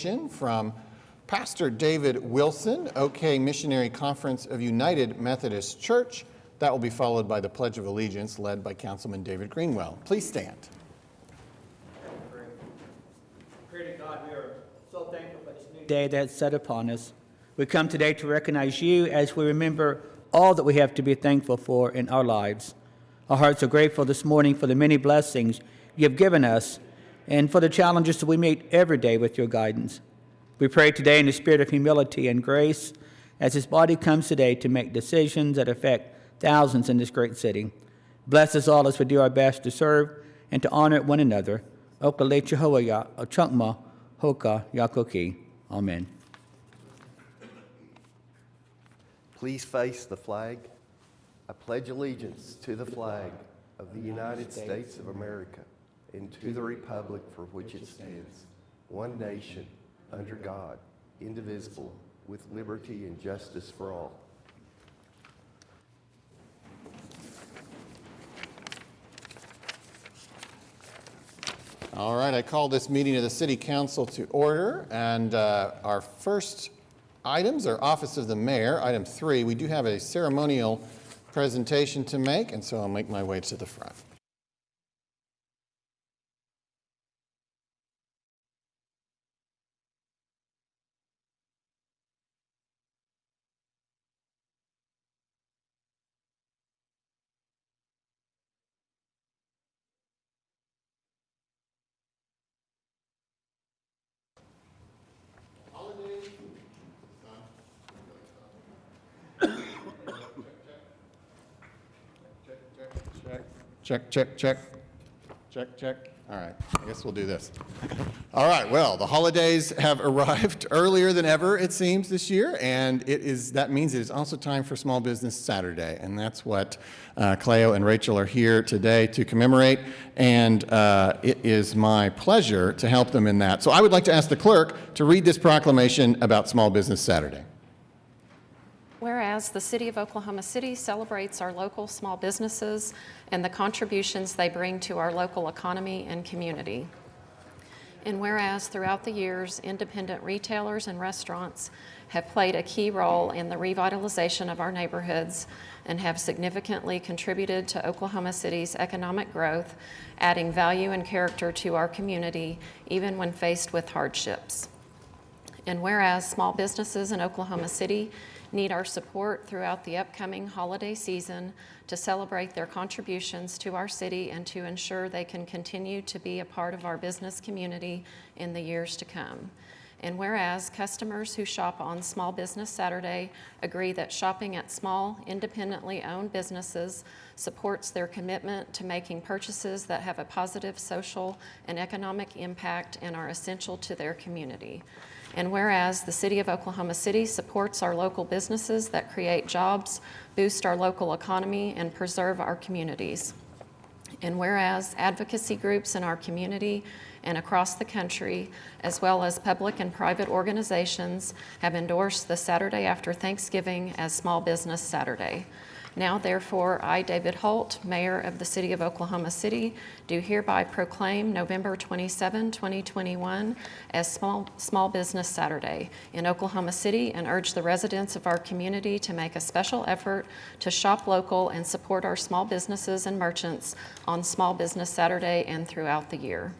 From Pastor David Wilson, OK Missionary Conference of United Methodist Church. That will be followed by the Pledge of Allegiance led by Councilman David Greenwell. Please stand. Pray to God, we are so thankful for this new day that's set upon us. We come today to recognize you as we remember all that we have to be thankful for in our lives. Our hearts are grateful this morning for the many blessings you have given us and for the challenges that we meet every day with your guidance. We pray today in the spirit of humility and grace as this body comes today to make decisions that affect thousands in this great city. Bless us all as we do our best to serve and to honor one another. Okale Chihoya, Ochukma, Hoka, Yakoki. Amen. Please face the flag. I pledge allegiance to the flag of the United States of America and to the republic for which it stands, one nation, under God, indivisible, with liberty and justice for all. All right, I call this meeting of the City Council to order, and our first items are Office of the Mayor, item 3. We do have a ceremonial presentation to make, and so I'll make my way to the front. Check, check, check. Check, check. All right, I guess we'll do this. All right, well, the holidays have arrived earlier than ever, it seems, this year, and that means it is also time for Small Business Saturday, and that's what Cleo and Rachel are here today to commemorate, and it is my pleasure to help them in that. So I would like to ask the clerk to read this proclamation about Small Business Saturday. Whereas the City of Oklahoma City celebrates our local small businesses and the contributions they bring to our local economy and community. And whereas throughout the years, independent retailers and restaurants have played a key role in the revitalization of our neighborhoods and have significantly contributed to Oklahoma City's economic growth, adding value and character to our community, even when faced with hardships. And whereas small businesses in Oklahoma City need our support throughout the upcoming holiday season to celebrate their contributions to our city and to ensure they can continue to be a part of our business community in the years to come. And whereas customers who shop on Small Business Saturday agree that shopping at small, independently owned businesses supports their commitment to making purchases that have a positive social and economic impact and are essential to their community. And whereas the City of Oklahoma City supports our local businesses that create jobs, boost our local economy, and preserve our communities. And whereas advocacy groups in our community and across the country, as well as public and private organizations, have endorsed the Saturday after Thanksgiving as Small Business Saturday. Now, therefore, I, David Holt, Mayor of the City of Oklahoma City, do hereby proclaim November 27, 2021 as Small Business Saturday in Oklahoma City and urge the residents of our community to make a special effort to shop local and support our small businesses and merchants on Small Business Saturday and throughout the year.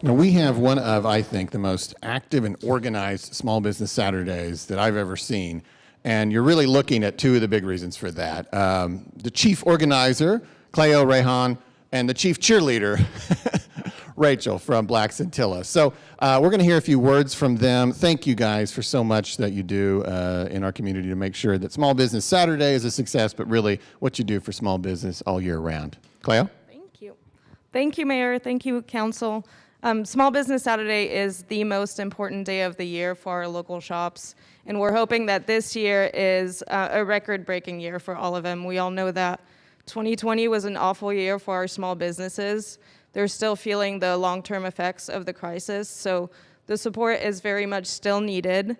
Now, we have one of, I think, the most active and organized Small Business Saturdays that I've ever seen. And you're really looking at two of the big reasons for that. The chief organizer, Cleo Rehan, and the chief cheerleader, Rachel from Black Scintilla. So we're going to hear a few words from them. Thank you guys for so much that you do in our community to make sure that Small Business Saturday is a success, but really what you do for small business all year round. Cleo? Thank you. Thank you, Mayor. Thank you, Council. Small Business Saturday is the most important day of the year for our local shops, and we're hoping that this year is a record-breaking year for all of them. We all know that 2020 was an awful year for our small businesses. They're still feeling the long-term effects of the crisis, so the support is very much still needed.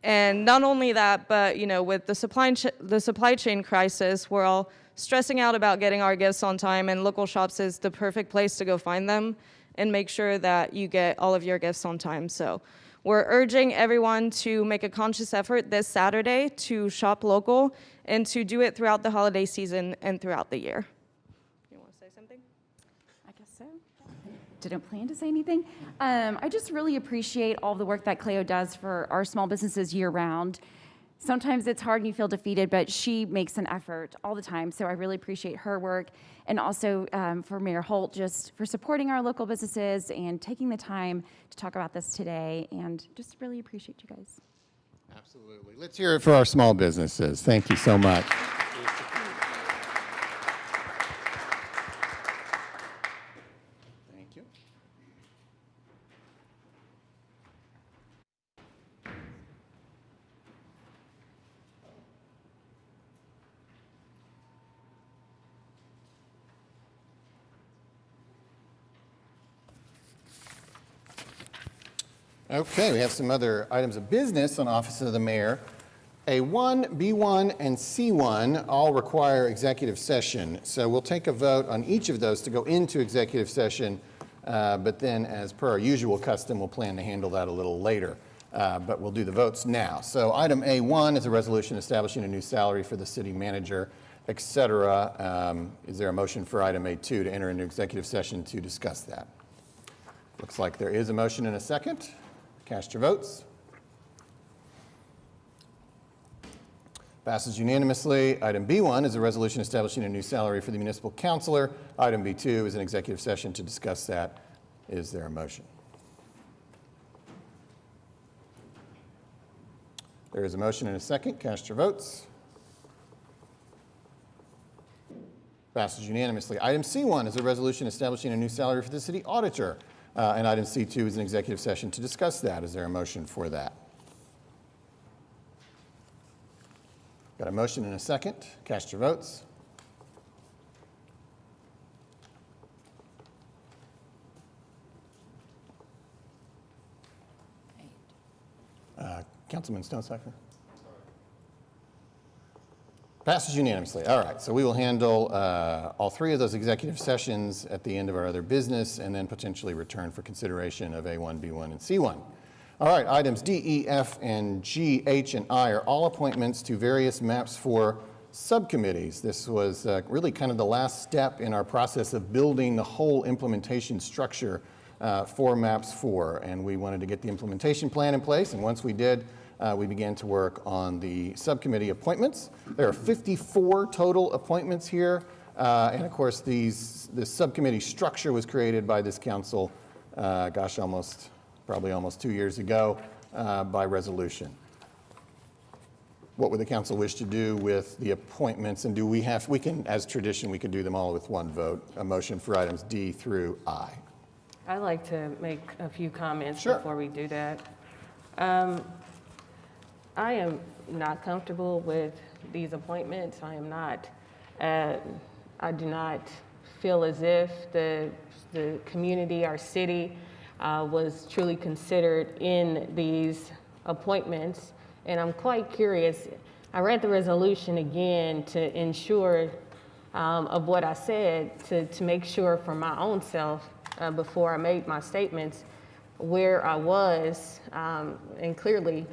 And not only that, but with the supply chain crisis, we're all stressing out about getting our gifts on time, and local shops is the perfect place to go find them and make sure that you get all of your gifts on time. So We're urging everyone to make a conscious effort this Saturday to shop local and to do it throughout the holiday season and throughout the year. You want to say something? I guess so. Didn't plan to say anything. I just really appreciate all the work that Cleo does for our small businesses year-round. Sometimes it's hard and you feel defeated, but she makes an effort all the time, so I really appreciate her work. And also for Mayor Holt, just for supporting our local businesses and taking the time to talk about this today, and just really appreciate you guys. Absolutely. Let's hear it for our small businesses. Thank you so much. Thank you. Okay, we have some other items of business on Office of the Mayor. A1, B1, and C1 all require executive session. So we'll take a vote on each of those to go into executive session, but then as per our usual custom, we'll plan to handle that a little later. But we'll do the votes now. So item A1 is a resolution establishing a new salary for the city manager, et cetera. Is there a motion for item A2 to enter into executive session to discuss that? Looks like there is a motion and a second. Cast your votes. Passes unanimously. Item B1 is a resolution establishing a new salary for the municipal councilor. Item B2 is an executive session to discuss that. Is there a motion? There is a motion and a second. Cast your votes. Passes unanimously. Item C1 is a resolution establishing a new salary for the city auditor. And item C2 is an executive session to discuss that. Is there a motion for that? Got a motion and a second. Cast your votes. Councilman Stonecypher? Passes unanimously. All right, so we will handle all three of those executive sessions at the end of our other business and then potentially return for consideration of A1, B1, and C1. All right, items D, E, F, and G, H, and I are all appointments to various maps for subcommittees. This was really kind of the last step in our process of building the whole implementation structure for MAPS 4, and we wanted to get the implementation plan in place, and once we did, we began to work on the subcommittee appointments. There are 54 total appointments here, and of course, this subcommittee structure was created by this council, probably almost 2 years ago, by resolution. What would the council wish to do with the appointments, and we can, as tradition, we can do them all with one vote. A motion for items D through I. I'd like to make a few comments Sure. before we do that. I am not comfortable with these appointments. I am not. I do not feel as if the community, our city, was truly considered in these appointments. And I'm quite curious. I read the resolution again to ensure of what I said, to make sure for my own self before I made my statements where I was, and clearly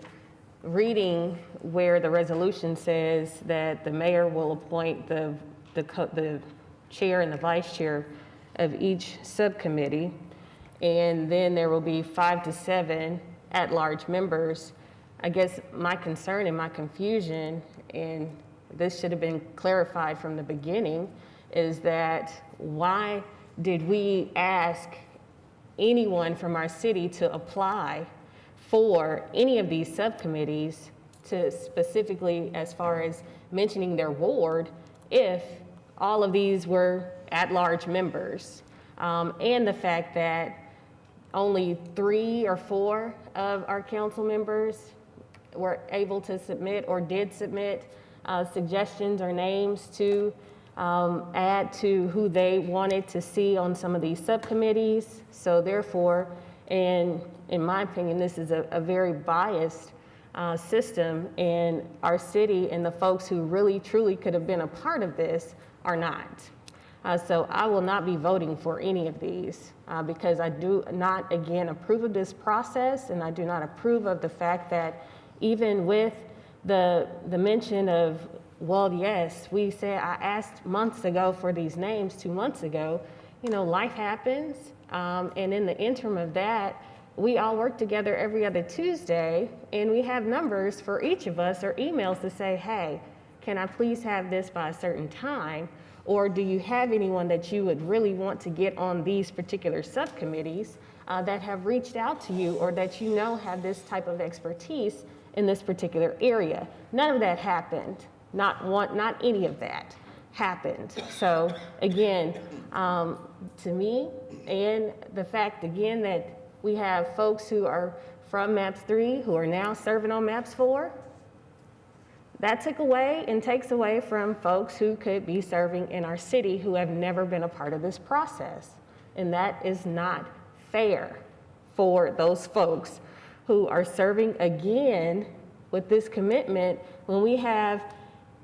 reading where the resolution says that the mayor will appoint the chair and the vice chair of each subcommittee, and then there will be 5 to 7 at-large members. I guess my concern and my confusion, and this should have been clarified from the beginning, is that why did we ask anyone from our city to apply for any of these subcommittees, to specifically as far as mentioning their ward, if all of these were at-large members? And the fact that only 3 or 4 of our council members were able to submit or did submit suggestions or names to add to who they wanted to see on some of these subcommittees. So therefore, in my opinion, this is a very biased system, and our city and the folks who really truly could have been a part of this are not. So I will not be voting for any of these because I do not, again, approve of this process, and I do not approve of the fact that even with the mention of, well, yes, we said, I asked months ago for these names 2 months ago. You know, life happens, and in the interim of that, we all work together every other Tuesday, and we have numbers for each of us or emails to say, hey, can I please have this by a certain time? Or do you have anyone that you would really want to get on these particular subcommittees that have reached out to you or that you know have this type of expertise in this particular area? None of that happened. Not any of that happened. So again, to me, and the fact again that we have folks who are from MAPS 3 who are now serving on MAPS 4, that took away and takes away from folks who could be serving in our city who have never been a part of this process. And that is not fair for those folks who are serving again with this commitment when we have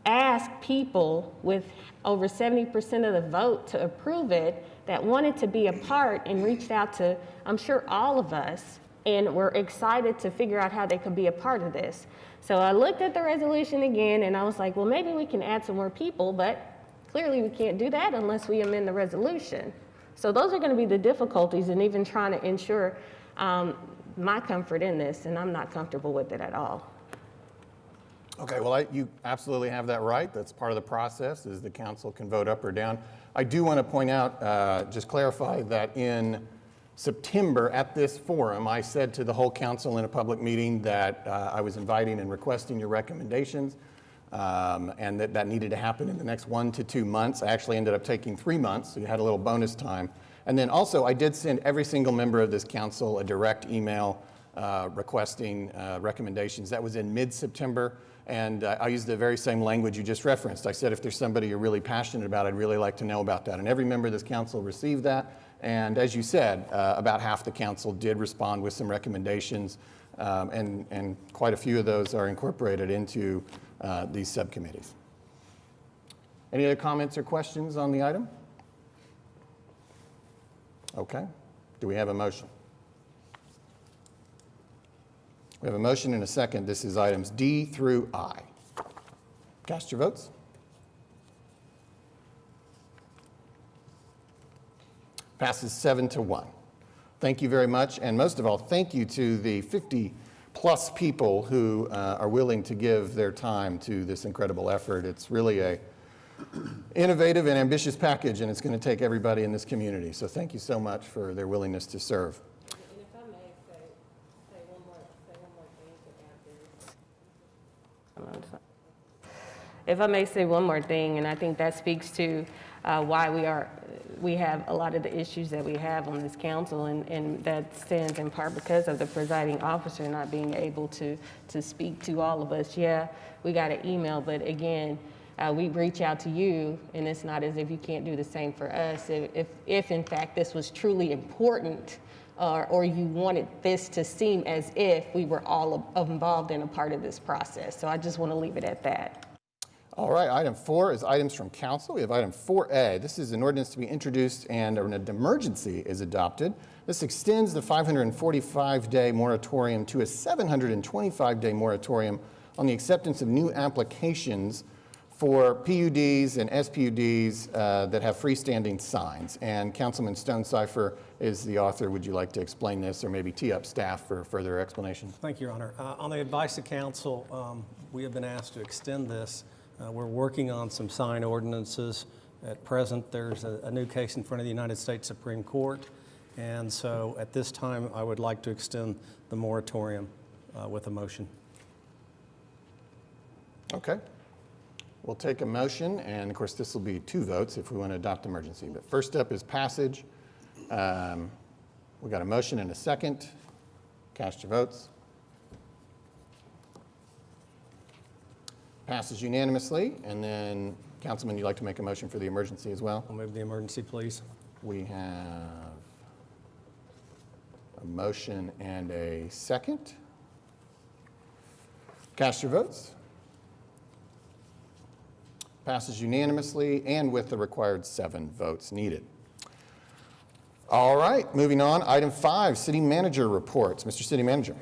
asked people with over 70% of the vote to approve it that wanted to be a part and reached out to, I'm sure, all of us, and were excited to figure out how they could be a part of this. So I looked at the resolution again and I was like, well, maybe we can add some more people, but clearly we can't do that unless we amend the resolution. So those are going to be the difficulties in even trying to ensure my comfort in this, and I'm not comfortable with it at all. Okay, well, you absolutely have that right. That's part of the process, is the council can vote up or down. I do want to point out, just clarify that in September at this forum, I said to the whole council in a public meeting that I was inviting and requesting your recommendations, and that needed to happen in the next 1 to 2 months. I actually ended up taking 3 months, so you had a little bonus time. And then also, I did send every single member of this council a direct email requesting recommendations. That was in mid-September. And I used the very same language you just referenced. I said, if there's somebody you're really passionate about, I'd really like to know about that. And every member of this council received that. And as you said, about half the council did respond with some recommendations. And quite a few of those are incorporated into these subcommittees. Any other comments or questions on the item? Okay. Do we have a motion? We have a motion and a second. This is items D through I. Cast your votes. Passes 7-1. Thank you very much. And most of all, thank you to the 50-plus people who are willing to give their time to this incredible effort. It's really a innovative and ambitious package, and it's going to take everybody in this community. So thank you so much for their willingness to serve. If I may say one more thing, and I think that speaks to why we have a lot of the issues that we have on this council, and that stands in part because of the presiding officer not being able to speak to all of us. Yeah, we got an email, but again, we reach out to you, and it's not as if you can't do the same for us. If in fact this was truly important, or you wanted this to seem as if we were all involved in a part of this process. So I just want to leave it at that. All right, item 4 is items from council. We have item 4A. This is an ordinance to be introduced and an emergency is adopted. This extends the 545-day moratorium to a 725-day moratorium on the acceptance of new applications for PUDs and SPUDs that have freestanding signs. And Councilman Stonecipher is the author. Would you like to explain this or maybe tee up staff for further explanation? Thank you, Your Honor. On the advice of council, we have been asked to extend this. We're working on some sign ordinances. At present, there's a new case in front of the United States Supreme Court. And so at this time, I would like to extend the moratorium with a motion. Okay. We'll take a motion, and of course, this will be 2 votes if we want to adopt emergency. But first up is passage. We got a motion and a second. Cast your votes. Passes unanimously. And then, Councilman, you'd like to make a motion for the emergency as well? I'll move the emergency, please. We have a motion and a second. Cast your votes. Passes unanimously and with the required 7 votes needed. All right, moving on. Item 5, City Manager reports. Mr. City Manager.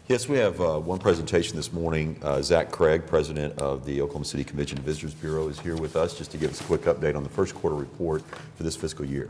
Yes, we have one presentation this morning. Zach Craig, President of the Oklahoma City Convention and Visitors Bureau, is here with us just to give us a quick update on the first quarter report for this fiscal year.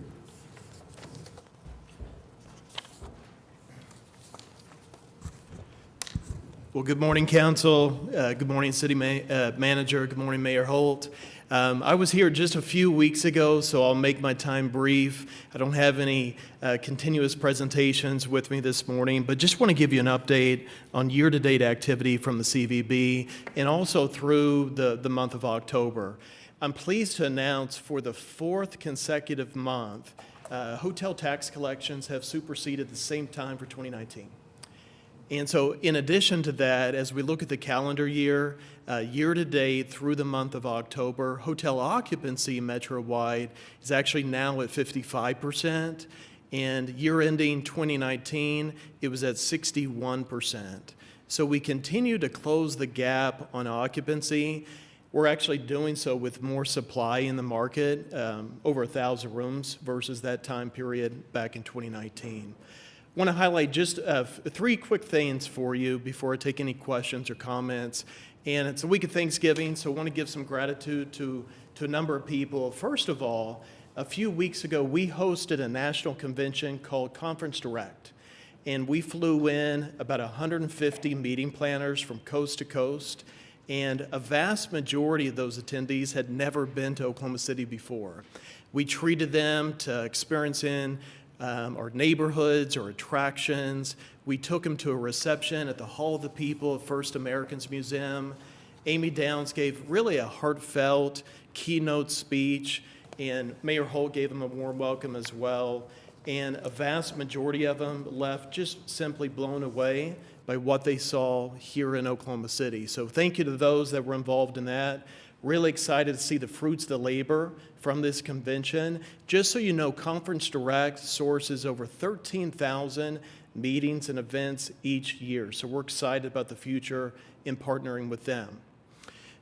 Well, good morning, Council. Good morning, City Manager. Good morning, Mayor Holt. I was here just a few weeks ago, so I'll make my time brief. I don't have any continuous presentations with me this morning, but just want to give you an update on year-to-date activity from the CVB and also through the month of October. I'm pleased to announce for the 4th consecutive month, hotel tax collections have superseded the same time for 2019. And so in addition to that, as we look at the calendar year, year-to-date through the month of October, hotel occupancy metro-wide is actually now at 55%, and year-ending 2019, it was at 61%. So we continue to close the gap on occupancy. We're actually doing so with more supply in the market, over 1,000 rooms versus that time period back in 2019. I want to highlight just 3 quick things for you before I take any questions or comments. And it's a week of Thanksgiving, so I want to give some gratitude to a number of people. First of all, a few weeks ago, we hosted a national convention called Conference Direct. And we flew in about 150 meeting planners from coast to coast. And a vast majority of those attendees had never been to Oklahoma City before. We treated them to experience in our neighborhoods or attractions. We took them to a reception at the Hall of the People of First Americans Museum. Amy Downs gave really a heartfelt keynote speech, and Mayor Holt gave them a warm welcome as well. And a vast majority of them left just simply blown away by what they saw here in Oklahoma City. So thank you to those that were involved in that. Really excited to see the fruits of the labor from this convention. Just so you know, Conference Direct sources over 13,000 meetings and events each year. So we're excited about the future in partnering with them.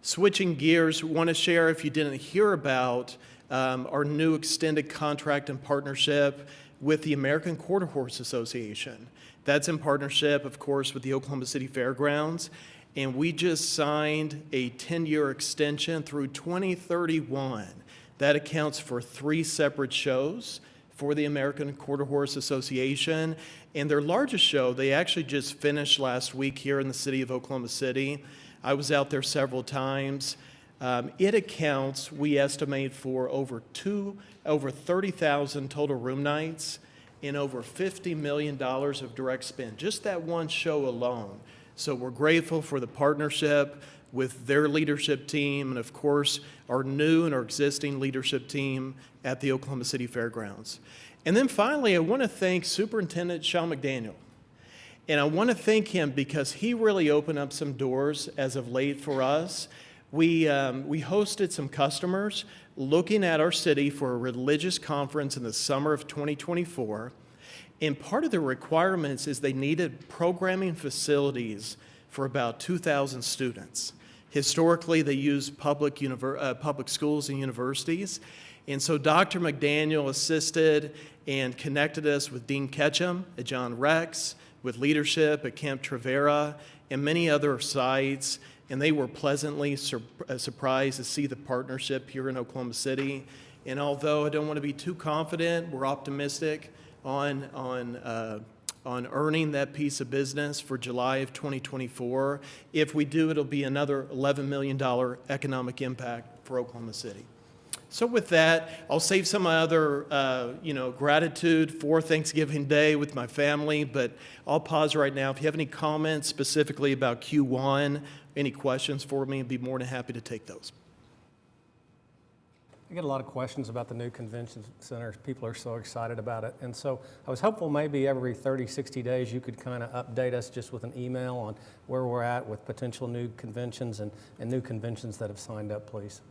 Switching gears, want to share, if you didn't hear about, our new extended contract and partnership with the American Quarter Horse Association. That's in partnership, of course, with the Oklahoma City Fairgrounds. And we just signed a 10-year extension through 2031. That accounts for 3 separate shows for the American Quarter Horse Association. And their largest show, they actually just finished last week here in the city of Oklahoma City. I was out there several times. It accounts, we estimate, for over 30,000 total room nights and over $50 million of direct spend, just that one show alone. So we're grateful for the partnership with their leadership team and, of course, our new and our existing leadership team at the Oklahoma City Fairgrounds. And then finally, I want to thank Superintendent Sean McDaniel. And I want to thank him because he really opened up some doors as of late for us. We hosted some customers looking at our city for a religious conference in the summer of 2024. And part of the requirements is they needed programming facilities for about 2,000 students. Historically, they used public schools and universities. And so Dr. McDaniel assisted and connected us with Dean Ketchum at John Rex, with leadership at Camp Trevera, and many other sites. And they were pleasantly surprised to see the partnership here in Oklahoma City. And although I don't want to be too confident, we're optimistic on earning that piece of business for July of 2024. If we do, it'll be another $11 million economic impact for Oklahoma City. So with that, I'll save some other, gratitude for Thanksgiving Day with my family, but I'll pause right now. If you have any comments specifically about Q1, any questions for me, I'd be more than happy to take those. I get a lot of questions about the new convention center. People are so excited about it. And so I was hopeful maybe every 30, 60 days you could kind of update us just with an email on where we're at with potential new conventions and new conventions that have signed up, please.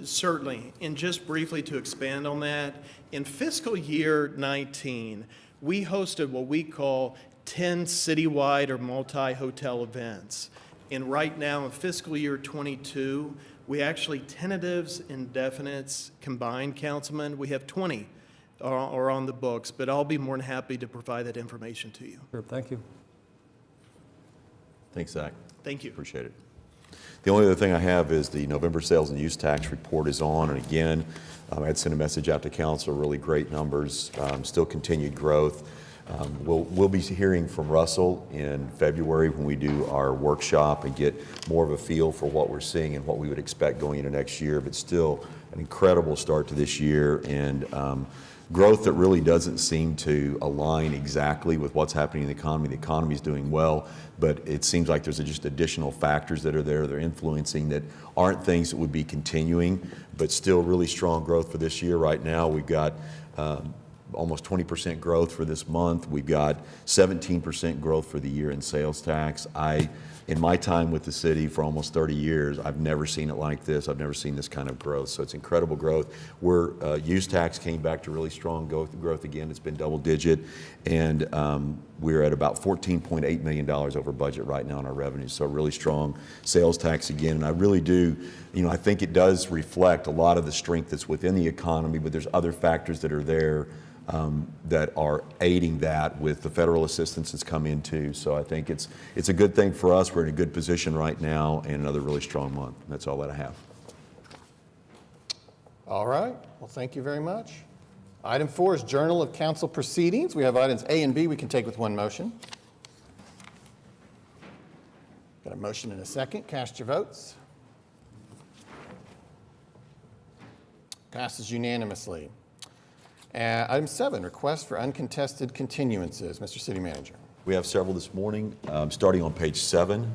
Certainly. And just briefly to expand on that, in fiscal year 19, we hosted what we call 10 citywide or multi-hotel events. And right now in fiscal year 22, We actually, tentatives and definites combined, Councilman, we have 20 are on the books, but I'll be more than happy to provide that information to you. Sure, thank you. Thanks, Zach. Thank you. Appreciate it. The only other thing I have is the November sales and use tax report is on, and again, I had sent a message out to council, really great numbers, still continued growth. We'll be hearing from Russell in February when we do our workshop and get more of a feel for what we're seeing and what we would expect going into next year, but still an incredible start to this year, and growth that really doesn't seem to align exactly with what's happening in the economy. The economy is doing well, but it seems like there's just additional factors that are there, they're influencing, that aren't things that would be continuing, but still really strong growth for this year. Right now, we've got almost 20% growth for this month. We've got 17% growth for the year in sales tax. In my time with the city for almost 30 years, I've never seen it like this. I've never seen this kind of growth. So it's incredible growth. Use tax came back to really strong growth again. It's been double digit. And we're at about $14.8 million over budget right now in our revenues. So really strong sales tax again. And I really do, I think it does reflect a lot of the strength that's within the economy, but there's other factors that are there that are aiding that with the federal assistance that's come in too. So I think it's a good thing for us. We're in a good position right now, and another really strong month. That's all that I have. All right. Well, thank you very much. Item 4 is Journal of Council Proceedings. We have items A and B we can take with one motion. Got a motion and a second. Cast your votes. Passes unanimously. Item 7, request for uncontested continuances. Mr. City Manager. We have several this morning, starting on page 7,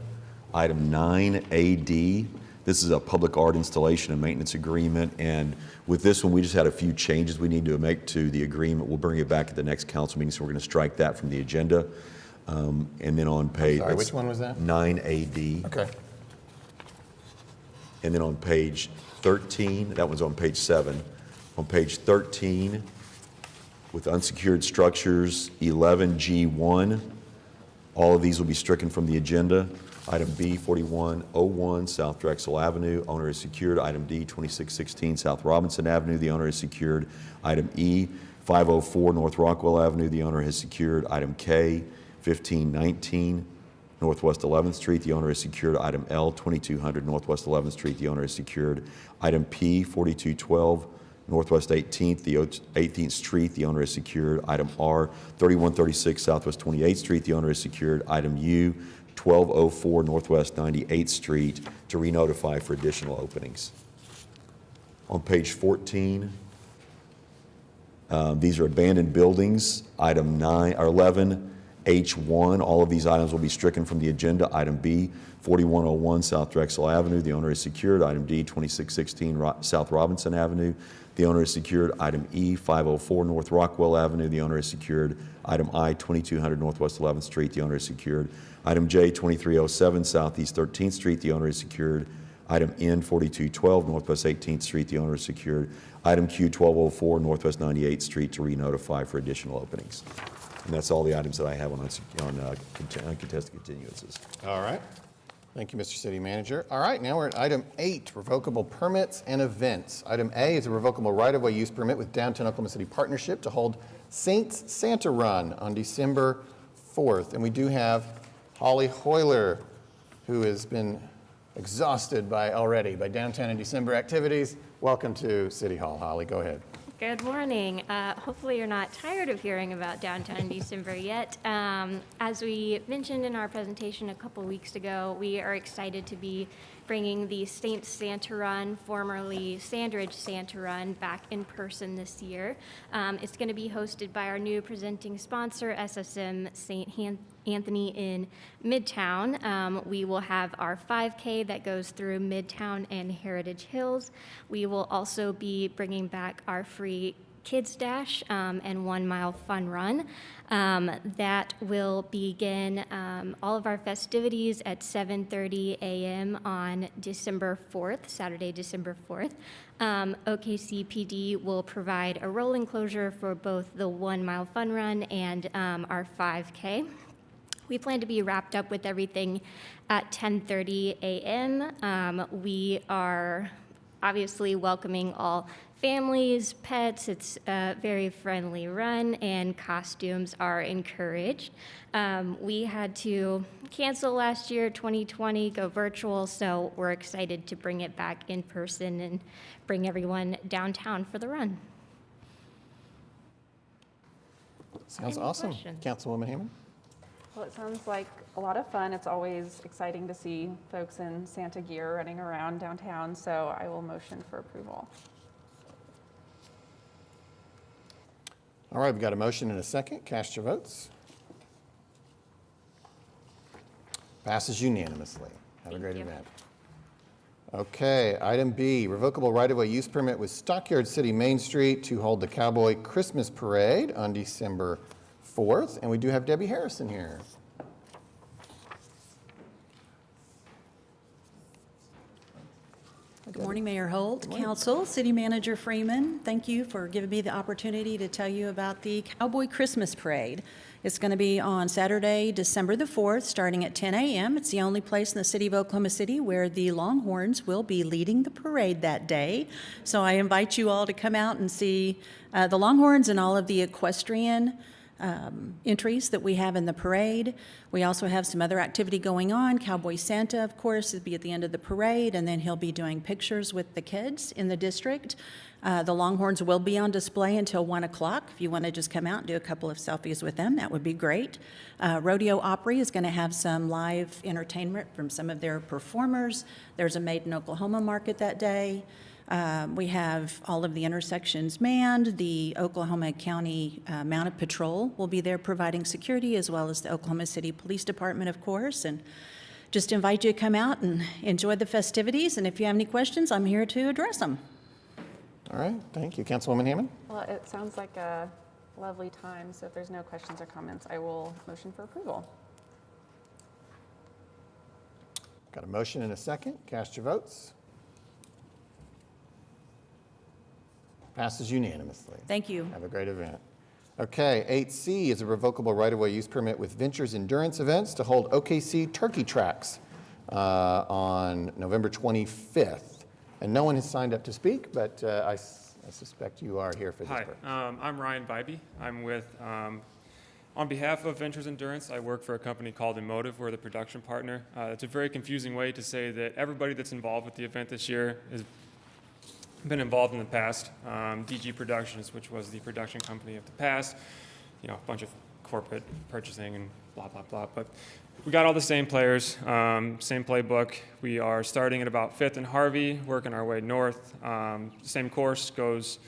item 9AD. This is a public art installation and maintenance agreement, and with this one, we just had a few changes we need to make to the agreement. We'll bring it back at the next council meeting, so we're going to strike that from the agenda. And then on page... Sorry, which one was that? 9AD. Okay. And then on page 13, that one's on page 7. On page 13, with unsecured structures, 11G1. All of these will be stricken from the agenda. Item B, 4101 South Drexel Avenue, owner is secured. Item D, 2616 South Robinson Avenue, the owner is secured. Item E, 504 North Rockwell Avenue, the owner has secured. Item K, 1519 Northwest 11th Street, the owner is secured. Item L, 2200 Northwest 11th Street, the owner is secured. Item P, 4212 Northwest 18th, the 18th Street, the owner is secured. Item R, 3136 Southwest 28th Street, the owner is secured. Item U, 1204 Northwest 98th Street, to re-notify for additional openings. On page 14, these are abandoned buildings. Item 11H1, all of these items will be stricken from the agenda. Item B, 4101 South Drexel Avenue, the owner is secured. Item D, 2616 South Robinson Avenue, the owner is secured. Item E, 504 North Rockwell Avenue, the owner is secured. Item I, 2200 Northwest 11th Street, the owner is secured. Item J, 2307 Southeast 13th Street, the owner is secured. Item N, 4212 Northwest 18th Street, the owner is secured. Item Q, 1204 Northwest 98th Street, to re-notify for additional openings. And that's all the items that I have on uncontested continuances. All right. Thank you, Mr. City Manager. All right, now we're at item 8, revocable permits and events. Item A is a revocable right-of-way use permit with Downtown Oklahoma City Partnership to hold Saints Santa Run on December 4th. And we do have Holly Hoyler, who has been exhausted already by downtown and December activities. Welcome to City Hall, Holly. Go ahead. Good morning. Hopefully you're not tired of hearing about downtown December yet. As we mentioned in our presentation a couple weeks ago, we are excited to be bringing the Saints Santa Run, formerly Sandridge Santa Run, back in person this year. It's going to be hosted by our new presenting sponsor, SSM St. Anthony in Midtown. We will have our 5K that goes through Midtown and Heritage Hills. We will also be bringing back our free Kids Dash and 1 mile fun run. That will begin all of our festivities at 7:30 a.m. on December 4th, Saturday, December 4th. OKCPD will provide a rolling closure for both the 1 mile fun run and our 5K. We plan to be wrapped up with everything at 10:30 a.m. We are obviously welcoming all families, pets. It's a very friendly run, and costumes are encouraged. We had to cancel last year, 2020, go virtual, so we're excited to bring it back in person and bring everyone downtown for the run. Sounds Any awesome. questions? Councilwoman Hammond? Well, it sounds like a lot of fun. It's always exciting to see folks in Santa gear running around downtown, so I will motion for approval. All right, we've got a motion and a second. Cast your votes. Passes unanimously. Have a great event. Okay, item B, revocable right-of-way use permit with Stockyard City Main Street to hold the Cowboy Christmas Parade on December 4th. And we do have Debbie Harrison here. Good morning, Mayor Holt, Council, City Manager Freeman. Thank you for giving me the opportunity to tell you about the Cowboy Christmas Parade. It's going to be on Saturday, December the 4th, starting at 10 a.m. It's the only place in the city of Oklahoma City where the Longhorns will be leading the parade that day. So I invite you all to come out and see the Longhorns and all of the equestrian entries that we have in the parade. We also have some other activity going on. Cowboy Santa, of course, will be at the end of the parade, and then he'll be doing pictures with the kids in the district. The Longhorns will be on display until 1 o'clock. If you want to just come out and do a couple of selfies with them, that would be great. Rodeo Opry is going to have some live entertainment from some of their performers. There's a Made in Oklahoma market that day. We have all of the intersections manned. The Oklahoma County Mounted Patrol will be there providing security, as well as the Oklahoma City Police Department, of course. And just invite you to come out and enjoy the festivities. And if you have any questions, I'm here to address them. All right, thank you. Councilwoman Hammond? Well, it sounds like a lovely time, so if there's no questions or comments, I will motion for approval. Got a motion and a second. Cast your votes. Passes unanimously. Thank you. Have a great event. Okay, 8C is a revocable right-of-way use permit with Ventures Endurance Events to hold OKC turkey tracks on November 25th. And no one has signed up to speak, but I suspect you are here for this purpose. Hi, I'm Ryan Bybee. I'm with, on behalf of Ventures Endurance, I work for a company called Emotive. We're the production partner. It's a very confusing way to say that everybody that's involved with the event this year has been involved in the past. DG Productions, which was the production company of the past, you know, a bunch of corporate purchasing and blah, blah, blah. But we got all the same players, same playbook. We are starting at about 5th and Harvey, working our way north. Same course goes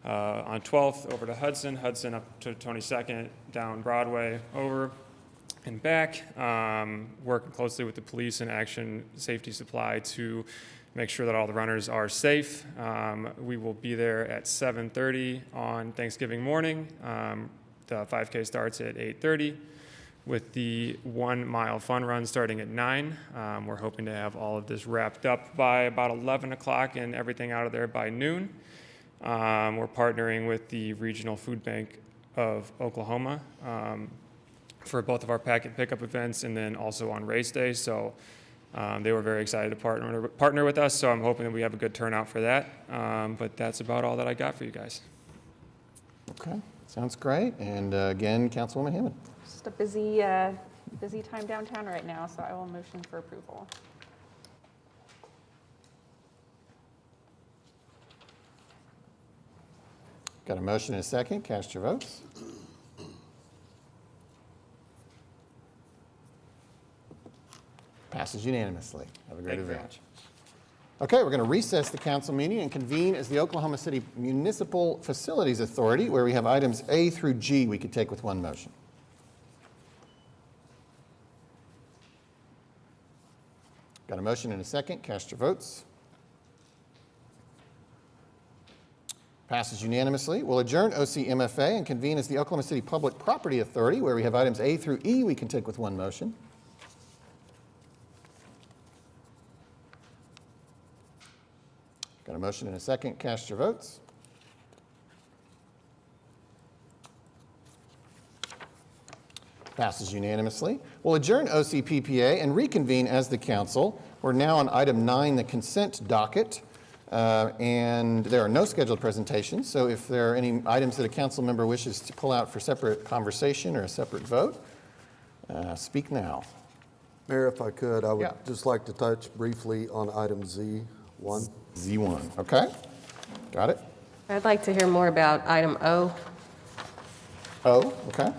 on 12th over to Hudson, Hudson up to 22nd, down Broadway, over and back, working closely with the police and Action Safety Supply to make sure that all the runners are safe. We will be there at 7:30 on Thanksgiving morning. The 5K starts at 8:30 with the 1 mile fun run starting at 9. We're hoping to have all of this wrapped up by about 11 o'clock and everything out of there by noon. We're partnering with the Regional Food Bank of Oklahoma for both of our packet pickup events and then also on race day. So they were very excited to partner with us, so I'm hoping that we have a good turnout for that. But that's about all that I got for you guys. Okay, sounds great. And again, Councilwoman Hammond. Just a busy time downtown right now, so I will motion for approval. Got a motion and a second. Cast your votes. Passes unanimously. Have a great event. Okay, we're going to recess the council meeting and convene as the Oklahoma City Municipal Facilities Authority, where we have items A through G we could take with one motion. Got a motion and a second. Cast your votes. Passes unanimously. We'll adjourn OCMFA and convene as the Oklahoma City Public Property Authority, where we have items A through E we can take with one motion. Got a motion and a second. Cast your votes. Passes unanimously. We'll adjourn OCPPA and reconvene as the council. We're now on item 9, the consent docket. And there are no scheduled presentations, so if there are any items that a council member wishes to pull out for separate conversation or a separate vote, speak now. Mayor, if I could, I would Yeah. just like to touch briefly on item Z1. Z1, okay. Got it? I'd like to hear more about item O. O, okay.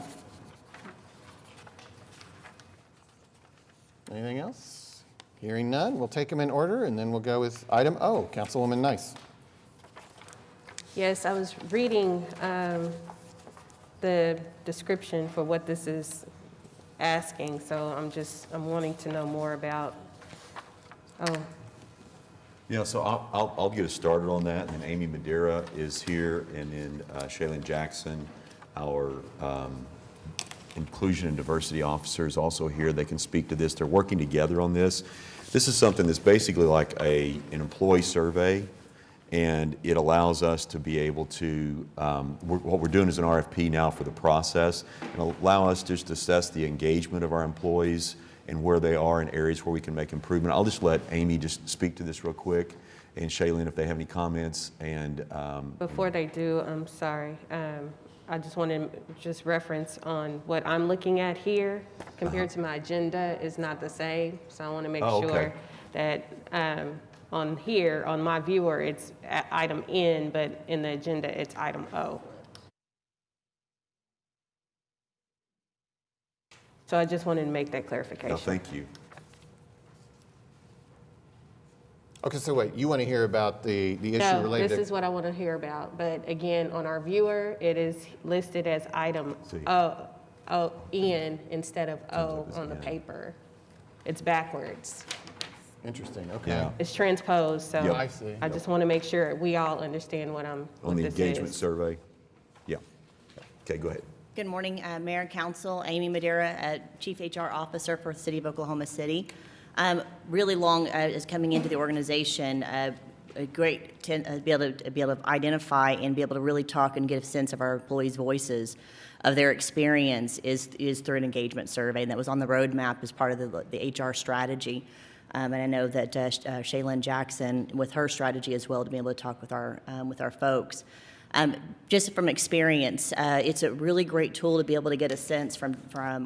Anything else? Hearing none, we'll take them in order, and then we'll go with item O. Councilwoman Nice. Yes, I was reading the description for what this is asking, so I'm wanting to know more about, Yeah, so I'll get us started on that, and then Amy Madeira is here, and then Shaylin Jackson, our Inclusion and Diversity Officer, is also here. They can speak to this. They're working together on this. This is something that's basically like an employee survey, and it allows us to be able to, what we're doing is an RFP now for the process, and allow us just to assess the engagement of our employees and where they are in areas where we can make improvement. I'll just let Amy just speak to this real quick, and Shaylin if they have any comments. And before they do, I'm sorry. I just want to just reference on what I'm looking at here compared to my agenda is not the same. So I want to make sure that on here, on my viewer, it's item N, but in the agenda, it's item O. So I just wanted to make that clarification. no, thank you. Okay, so wait, you want to hear about the issue No, related this to... is what I want to hear about. But again, on our viewer, it is listed as item N instead of O on the paper. It's backwards. Interesting, okay. Yeah. It's transposed, so I see. I just want to make sure we all understand what On the this engagement is. survey? Yeah. Okay, go ahead. Good morning, Mayor and Council. Amy Madeira, Chief HR Officer for the City of Oklahoma City. Really long is coming into the organization. A great to be able to identify and be able to really talk and get a sense of our employees' voices of their experience is through an engagement survey, and that was on the roadmap as part of the HR strategy. And I know that Shaylin Jackson, with her strategy as well, to be able to talk with our folks. Just from experience, it's a really great tool to be able to get a sense from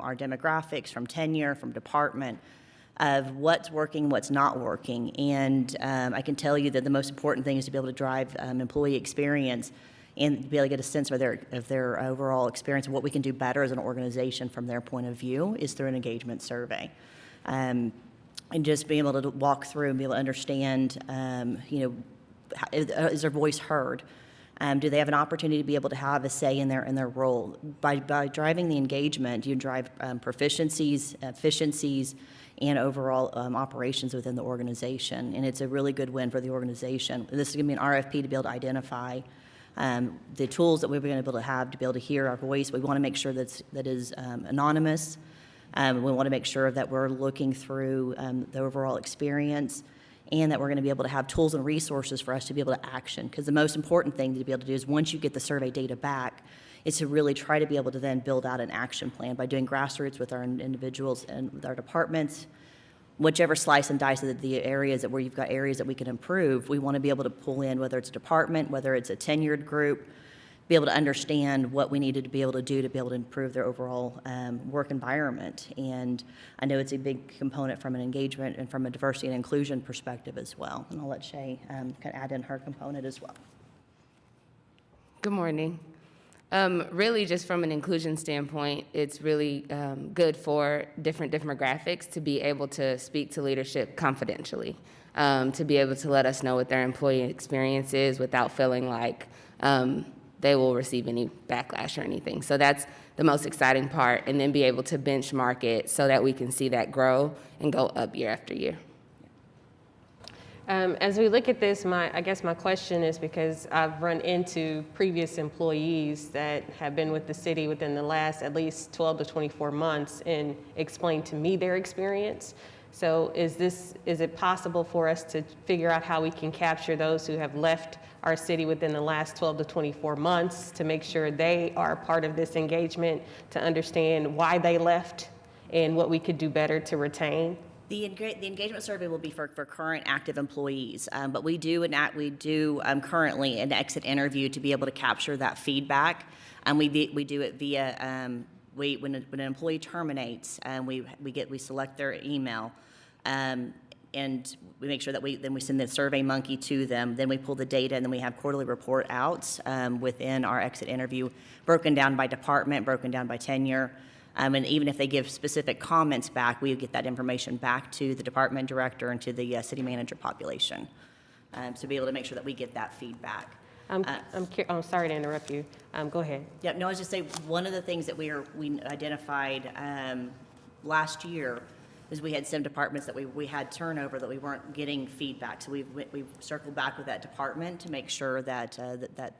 our demographics, from tenure, from department, of what's working, what's not working. And I can tell you that the most important thing is to be able to drive employee experience and to be able to get a sense of their overall experience and what we can do better as an organization from their point of view is through an engagement survey. And just being able to walk through and be able to understand, is their voice heard? Do they have an opportunity to be able to have a say in their role? By driving the engagement, you drive proficiencies, efficiencies, and overall operations within the organization. And it's a really good win for the organization. This is going to be an RFP to be able to identify the tools that we're going to be able to have to be able to hear our voice. We want to make sure that is anonymous. We want to make sure that we're looking through the overall experience, and that we're going to be able to have tools and resources for us to be able to action. Because the most important thing to be able to do is once you get the survey data back, is to really try to be able to then build out an action plan by doing grassroots with our individuals and with our departments. Whichever slice and dice of the areas where you've got areas that we can improve, we want to be able to pull in, whether it's a department, whether it's a tenured group, be able to understand what we needed to be able to do to be able to improve their overall work environment. And I know it's a big component from an engagement and from a diversity and inclusion perspective as well. And I'll let Shay kind of add in her component as well. Good morning. Really, just from an inclusion standpoint, it's really good for different demographics to be able to speak to leadership confidentially, to be able to let us know what their employee experience is without feeling like they will receive any backlash or anything. So that's the most exciting part, and then be able to benchmark it so that we can see that grow and go up year after year. As we look at this, I guess my question is because I've run into previous employees that have been with the city within the last at least 12 to 24 months and explained to me their experience. So is it possible for us to figure out how we can capture those who have left our city within the last 12 to 24 months to make sure they are part of this engagement, to understand why they left and what we could do better to retain? The engagement survey will be for current active employees, but we do currently an exit interview to be able to capture that feedback, and we do it via when an employee terminates, we select their email, and we make sure that we send the Survey Monkey to them. Then we pull the data, and then we have quarterly report outs within our exit interview, broken down by department, broken down by tenure. And even if they give specific comments back, we get that information back to the department director and to the city manager population, to be able to make sure that we get that feedback. I'm sorry to interrupt you. Go ahead. Yeah, no, I was just saying, one of the things that we identified last year is we had some departments that we had turnover, that we weren't getting feedback. So we've circled back with that department to make sure that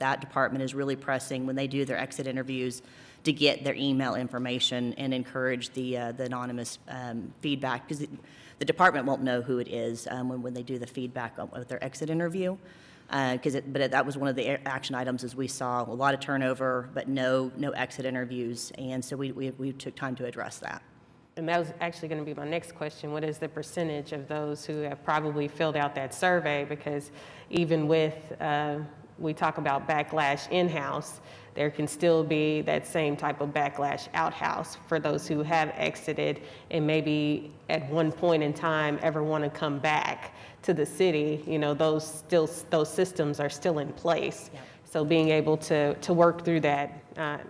that department is really pressing when they do their exit interviews to get their email information and encourage the anonymous feedback, because the department won't know who it is when they do the feedback with their exit interview. But that was one of the action items, as we saw a lot of turnover, but no exit interviews, and so we took time to address that. And that was actually going to be my next question. What is the percentage of those who have probably filled out that survey? Because even with, we talk about backlash in-house, there can still be that same type of backlash out-house for those who have exited and maybe at one point in time ever want to come back to the city. You know, those systems are still in place. Yeah. So being able to work through that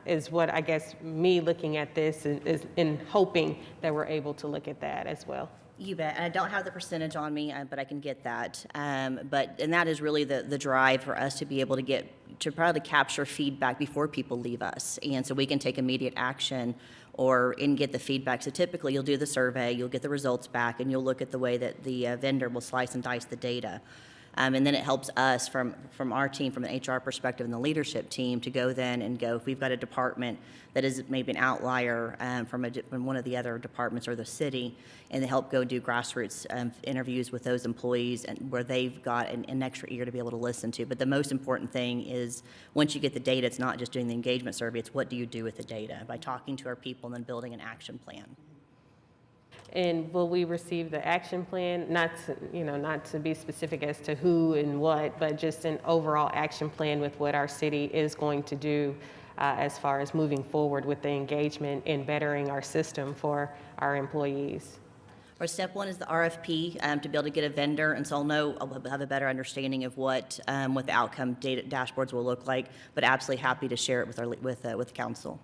is what I guess me looking at this is in hoping that we're able to look at that as well. You bet. And I don't have the percentage on me, but I can get that. And that is really the drive for us to be able to probably capture feedback before people leave us, and so we can take immediate action and get the feedback. So typically, you'll do the survey, you'll get the results back, and you'll look at the way that the vendor will slice and dice the data. And then it helps us from our team, from an HR perspective and the leadership team, to go then and go, if we've got a department that is maybe an outlier from one of the other departments or the city, and to help go do grassroots interviews with those employees, and where they've got an extra ear to be able to listen to. But the most important thing is, once you get the data, it's not just doing the engagement survey, it's what do you do with the data by talking to our people and then building an action plan. And will we receive the action plan? Not to be specific as to who and what, but just an overall action plan with what our city is going to do as far as moving forward with the engagement and bettering our system for our employees. Our step one is the RFP to be able to get a vendor, and so I'll have a better understanding of what the outcome data dashboards will look like. But absolutely happy to share it with council.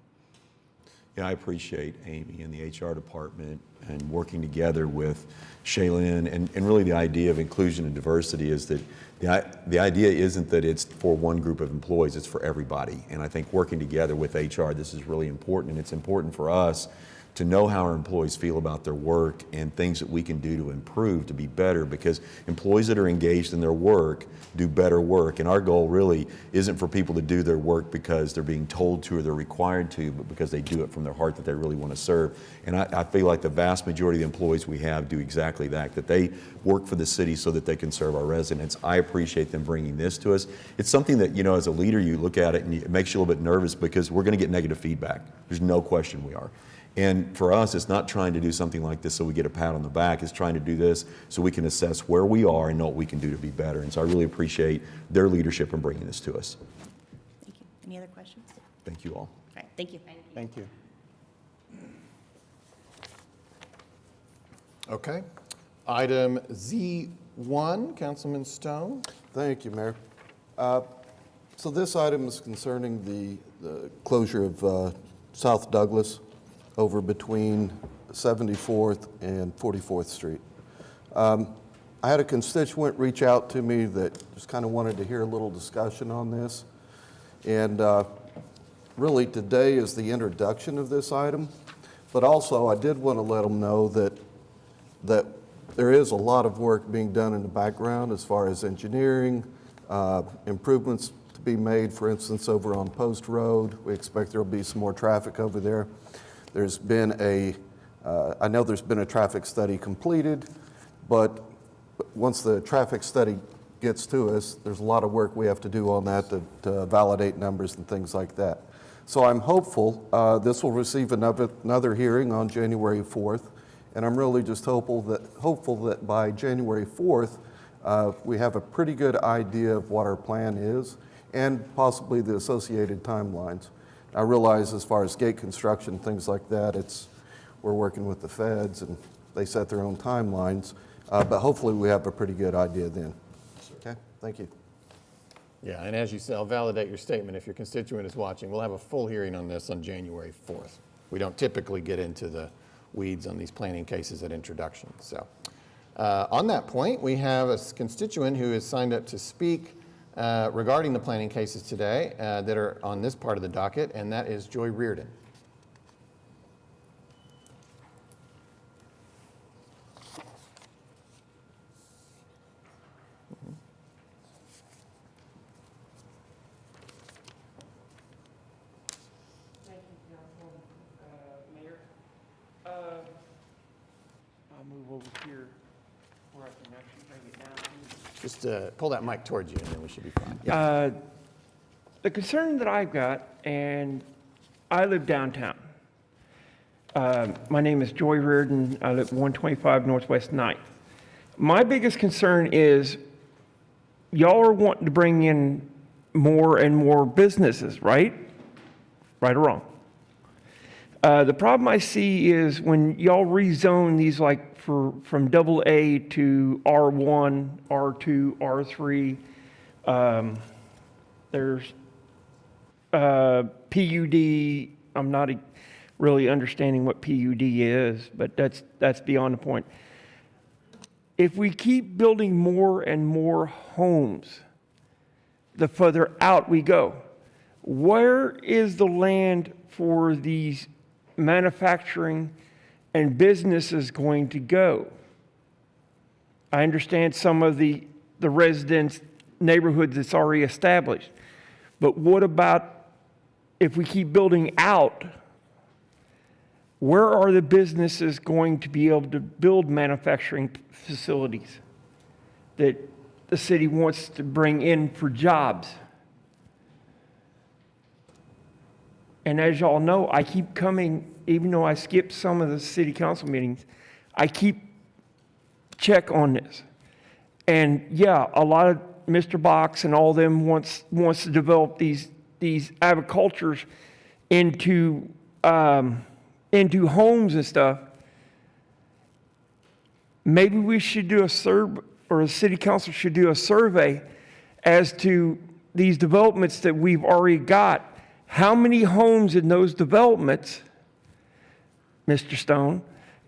Yeah, I appreciate Amy and the HR department and working together with Shaylin, and really the idea of inclusion and diversity is that the idea isn't that it's for one group of employees, it's for everybody. And I think working together with HR, this is really important, and it's important for us to know how our employees feel about their work and things that we can do to improve, to be better, because employees that are engaged in their work do better work. And our goal really isn't for people to do their work because they're being told to or they're required to, but because they do it from their heart, that they really want to serve. And I feel like the vast majority of the employees we have do exactly that they work for the city so that they can serve our residents. I appreciate them bringing this to us. It's something that, as a leader, you look at it and it makes you a little bit nervous, because we're going to get negative feedback. There's no question we are. And for us, it's not trying to do something like this so we get a pat on the back. It's trying to do this so we can assess where we are and know what we can do to be better. And so I really appreciate their leadership in bringing this to us. Thank you. Any other questions? Thank you all. All right. Thank you. Thank you. Okay. Item Z1, Councilman Stone. Thank you, Mayor. So this item is concerning the closure of South Douglas over between 74th and 44th Street. I had a constituent reach out to me that just kind of wanted to hear a little discussion on this. And really today is the introduction of this item, but also I did want to let them know that there is a lot of work being done in the background as far as engineering, improvements to be made, for instance, over on Post Road. We expect there will be some more traffic over there. There's been a I know there's been a traffic study completed, but once the traffic study gets to us, there's a lot of work we have to do on that to validate numbers and things like that. So I'm hopeful this will receive another hearing on January 4th, and I'm really just hopeful that by January 4th, we have a pretty good idea of what our plan is and possibly the associated timelines. I realize as far as gate construction, things like that, we're working with the feds and they set their own timelines, but hopefully we have a pretty good idea then. Okay, thank you. Yeah, and as you say, I'll validate your statement if your constituent is watching. We'll have a full hearing on this on January 4th. We don't typically get into the weeds on these planning cases at introduction. So on that point, we have a constituent who has signed up to speak regarding the planning cases today that are on this part of the docket, and that is Joy Reardon. I'll move over here where I can actually bring it down. Just pull that mic towards you and then we should be fine. Yeah. The concern that I've got, and I live downtown. My name is Joy Reardon. I live 125 Northwest 9th. My biggest concern is y'all are wanting to bring in more and more businesses, right? Right or wrong? The problem I see is when y'all rezone these like from AA to R1, R2, R3, there's PUD. I'm not really understanding what PUD is, but that's beyond the point. If we keep building more and more homes, the further out we go. Where is the land for these manufacturing and businesses going to go? I understand some of the residents' neighborhoods that's already established, but what about if we keep building out? Where are the businesses going to be able to build manufacturing facilities that the city wants to bring in for jobs? And as y'all know, I keep coming, even though I skipped some of the city council meetings, I keep check on this. And yeah, a lot of Mr. Box and all them wants to develop these agricultures into homes and stuff. Maybe we should do a survey, or the city council should do a survey as to these developments that we've already got. How many homes in those developments, Mr. Stone,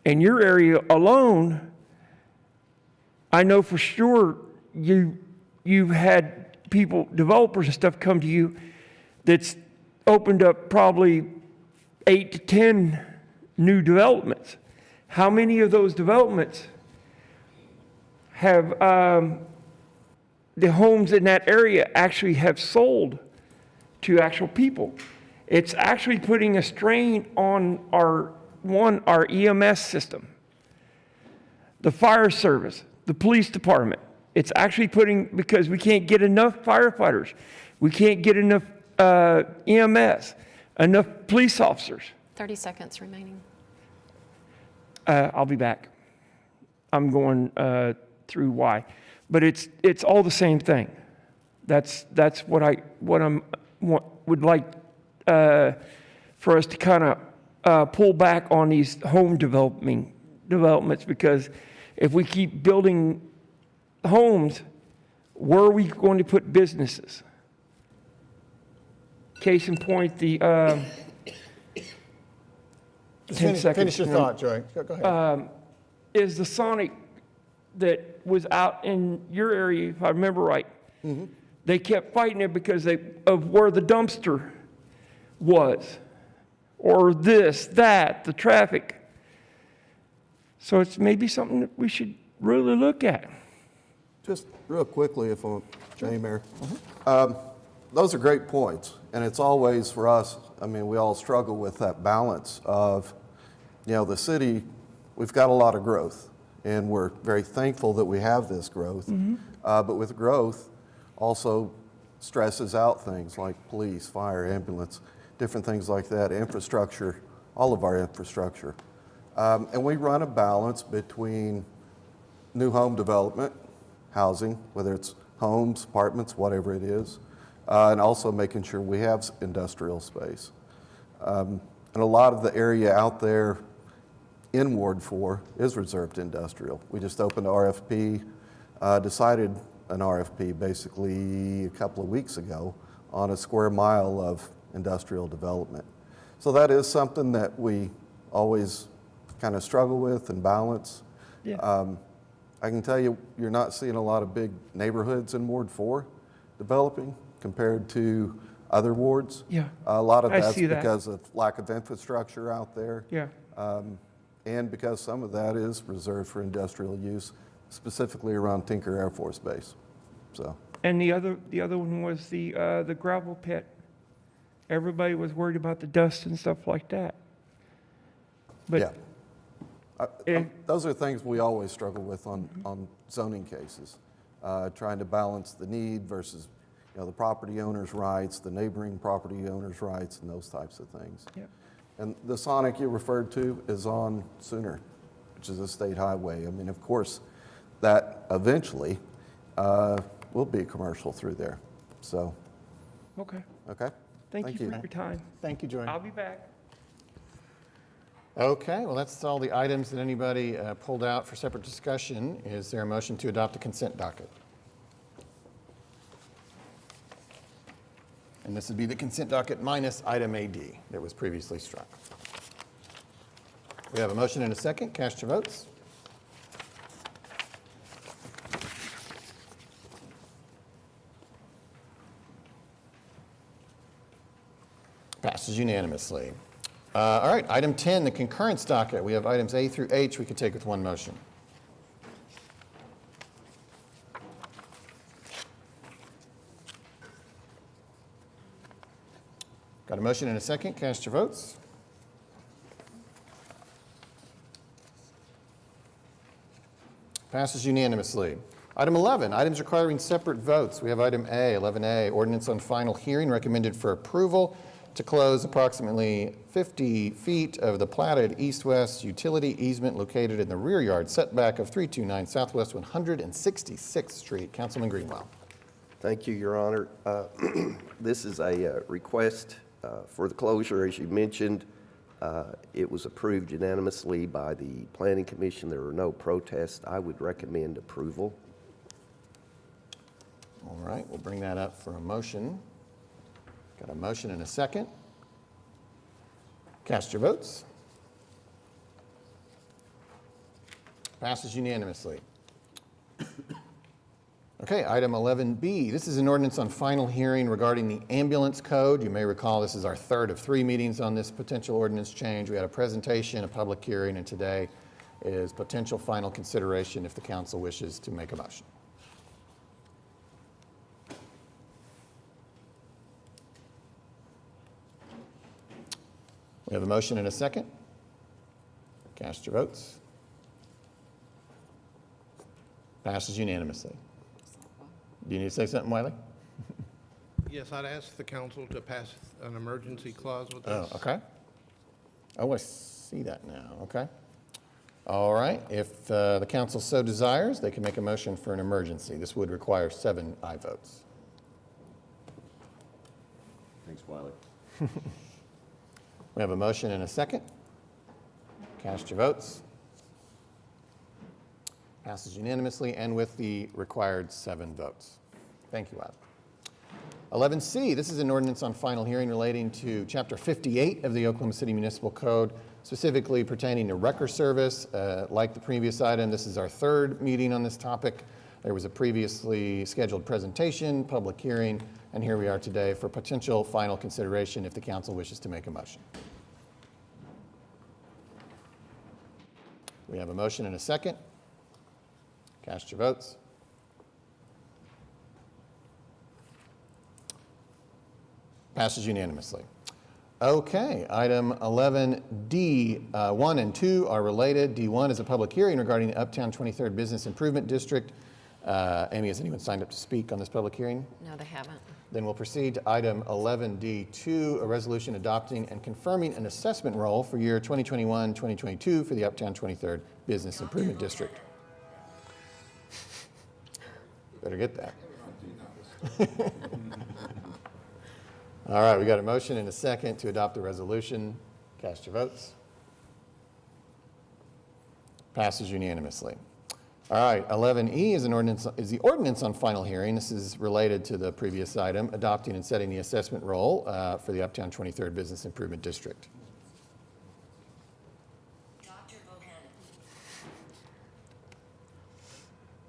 in your area alone, I know for sure you've had people, developers and stuff come to you that's opened up probably 8 to 10 new developments. How many of those developments have the homes in that area actually have sold to actual people? It's actually putting a strain on our EMS system, the fire service, the police department. It's actually because we can't get enough firefighters. We can't get enough EMS, enough police officers. 30 seconds remaining. I'll be back. I'm going through why, but it's all the same thing. That's what I would like for us to kind of pull back on these home developments, because if we keep building homes, where are we going to put businesses? Case in point, the 10 seconds. Finish your thought, Joy. Go ahead. Is the Sonic that was out in your area, if I remember right, they kept fighting it because of where the dumpster was, or the traffic. So it's maybe something that we should really look at. Just real quickly, if I may, Mayor. Those are great points, and it's always for us, I mean, we all struggle with that balance of you know, the city, we've got a lot of growth, and we're very thankful that we have this growth. But with growth, also stresses out things like police, fire, ambulance, different things like that, infrastructure, all of our infrastructure. And we run a balance between new home development, housing, whether it's homes, apartments, whatever it is, and also making sure we have industrial space. And a lot of the area out there in Ward 4 is reserved industrial. We just opened RFP, decided an RFP basically a couple of weeks ago on a square mile of industrial development. So that is something that we always kind of struggle with and balance. Yeah. I can tell you, you're not seeing a lot of big neighborhoods in Ward 4 developing compared to other wards. Yeah. A lot of I that's see that. because of lack of infrastructure out there. Yeah. And because some of that is reserved for industrial use, specifically around Tinker Air Force Base. So. And the other one was the gravel pit. Everybody was worried about the dust and stuff like that. But yeah. Those are things we always struggle with on zoning cases, trying to balance the need versus, you know, the property owner's rights, the neighboring property owner's rights, and those types of things. Yeah. And the Sonic you referred to is on Sooner, which is a state highway. I mean, of course, that eventually will be a commercial through there. So. Okay. Okay. Thank you for your time. Thank you, Jordan. I'll be back. Okay, well, that's all the items that anybody pulled out for separate discussion. Is there a motion to adopt the consent docket? And this would be the consent docket minus item AD that was previously struck. We have a motion and a second. Cast your votes. Passes unanimously. All right, item 10, the concurrence docket. We have items A through H we could take with one motion. Got a motion and a second. Cast your votes. Passes unanimously. Item 11, items requiring separate votes. We have item A, 11A, ordinance on final hearing recommended for approval to close approximately 50 feet of the platted east-west utility easement located in the rear yard setback of 329 Southwest 166th Street. Councilman Greenwell. Thank you, Your Honor. This is a request for the closure, as you mentioned. It was approved unanimously by the Planning Commission. There were no protests. I would recommend approval. All right, we'll bring that up for a motion. Got a motion and a second. Cast your votes. Passes unanimously. Okay, item 11B. This is an ordinance on final hearing regarding the ambulance code. You may recall this is our third of 3 meetings on this potential ordinance change. We had a presentation, a public hearing, and today is potential final consideration if the council wishes to make a motion. We have a motion and a second. Cast your votes. Passes unanimously. Do you need to say something, Wiley? Yes, I'd ask the council to pass an emergency clause with this. Oh, okay. Oh, I see that now. Okay. All right. If the council so desires, they can make a motion for an emergency. This would require 7 aye votes. Thanks, Wiley. We have a motion and a second. Cast your votes. Passes unanimously and with the required 7 votes. Thank you, Wiley. 11C, this is an ordinance on final hearing relating to Chapter 58 of the Oklahoma City Municipal Code, specifically pertaining to wrecker service. Like the previous item, this is our 3rd meeting on this topic. There was a previously scheduled presentation, public hearing, and here we are today for potential final consideration if the council wishes to make a motion. We have a motion and a second. Cast your votes. Passes unanimously. Okay, item 11D, 1 and 2 are related. D1 is a public hearing regarding the Uptown 23rd Business Improvement District. Amy, has anyone signed up to speak on this public hearing? No, they haven't. Then we'll proceed to item 11D2, a resolution adopting and confirming an assessment roll for year 2021-2022 for the Uptown 23rd Business Improvement District. Better get that. All right, we got a motion and a second to adopt the resolution. Cast your votes. Passes unanimously. All right, 11E is the ordinance on final hearing. This is related to the previous item, adopting and setting the assessment roll for the Uptown 23rd Business Improvement District.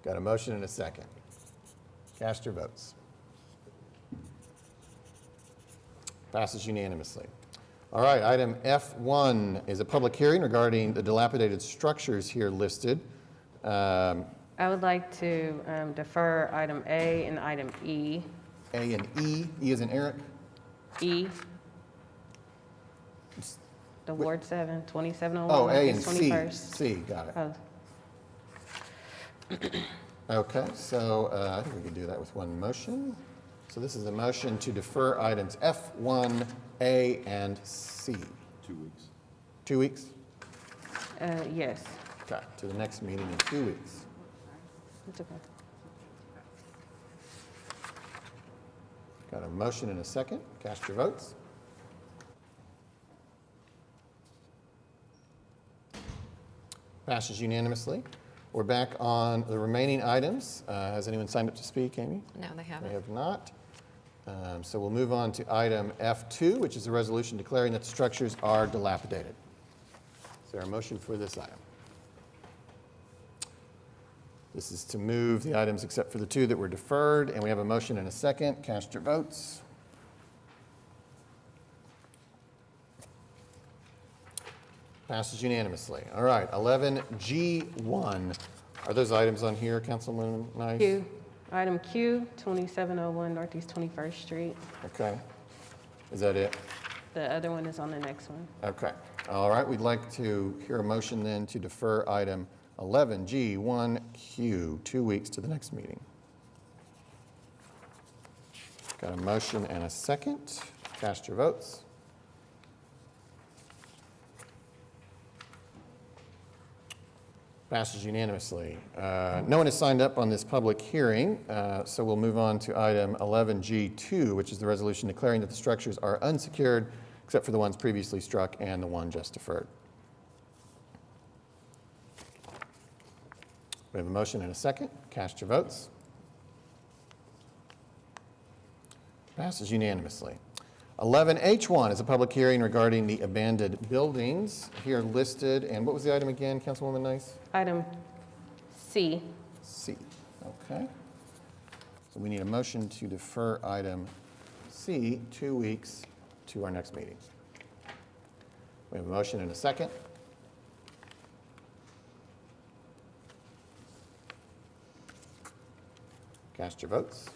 Got a motion and a second. Cast your votes. Passes unanimously. All right, item F1 is a public hearing regarding the dilapidated structures here listed. I would like to defer item A and item E. A and E. E as in Eric? E. The Ward 7, 2701. Oh, A and Northeast C. 21st. C, got it. Oh. Okay, so I think we can do that with one motion. So this is a motion to defer items F1, A, and C. 2 weeks. 2 weeks? Yes. Okay, to the next meeting in 2 weeks. It's okay. Got a motion and a second. Cast your votes. Passes unanimously. We're back on the remaining items. Has anyone signed up to speak, Amy? No, they haven't. They have not. So we'll move on to item F2, which is a resolution declaring that the structures are dilapidated. Is there a motion for this item? This is to move the items except for the two that were deferred, and we have a motion and a second. Cast your votes. Passes unanimously. All right, 11G1. Are those items on here, Councilman Nice? Q. Item Q, 2701 Northeast 21st Street. Okay. Is that it? The other one is on the next one. Okay. All right, we'd like to hear a motion then to defer item 11G1Q 2 weeks to the next meeting. Got a motion and a second. Cast your votes. Passes unanimously. No one has signed up on this public hearing, so we'll move on to item 11G2, which is the resolution declaring that the structures are unsecured except for the ones previously struck and the one just deferred. We have a motion and a second. Cast your votes. Passes unanimously. 11H1 is a public hearing regarding the abandoned buildings here listed. And what was the item again, Councilwoman Nice? Item C. C. Okay. So we need a motion to defer item C 2 weeks to our next meeting. We have a motion and a second. Cast your votes.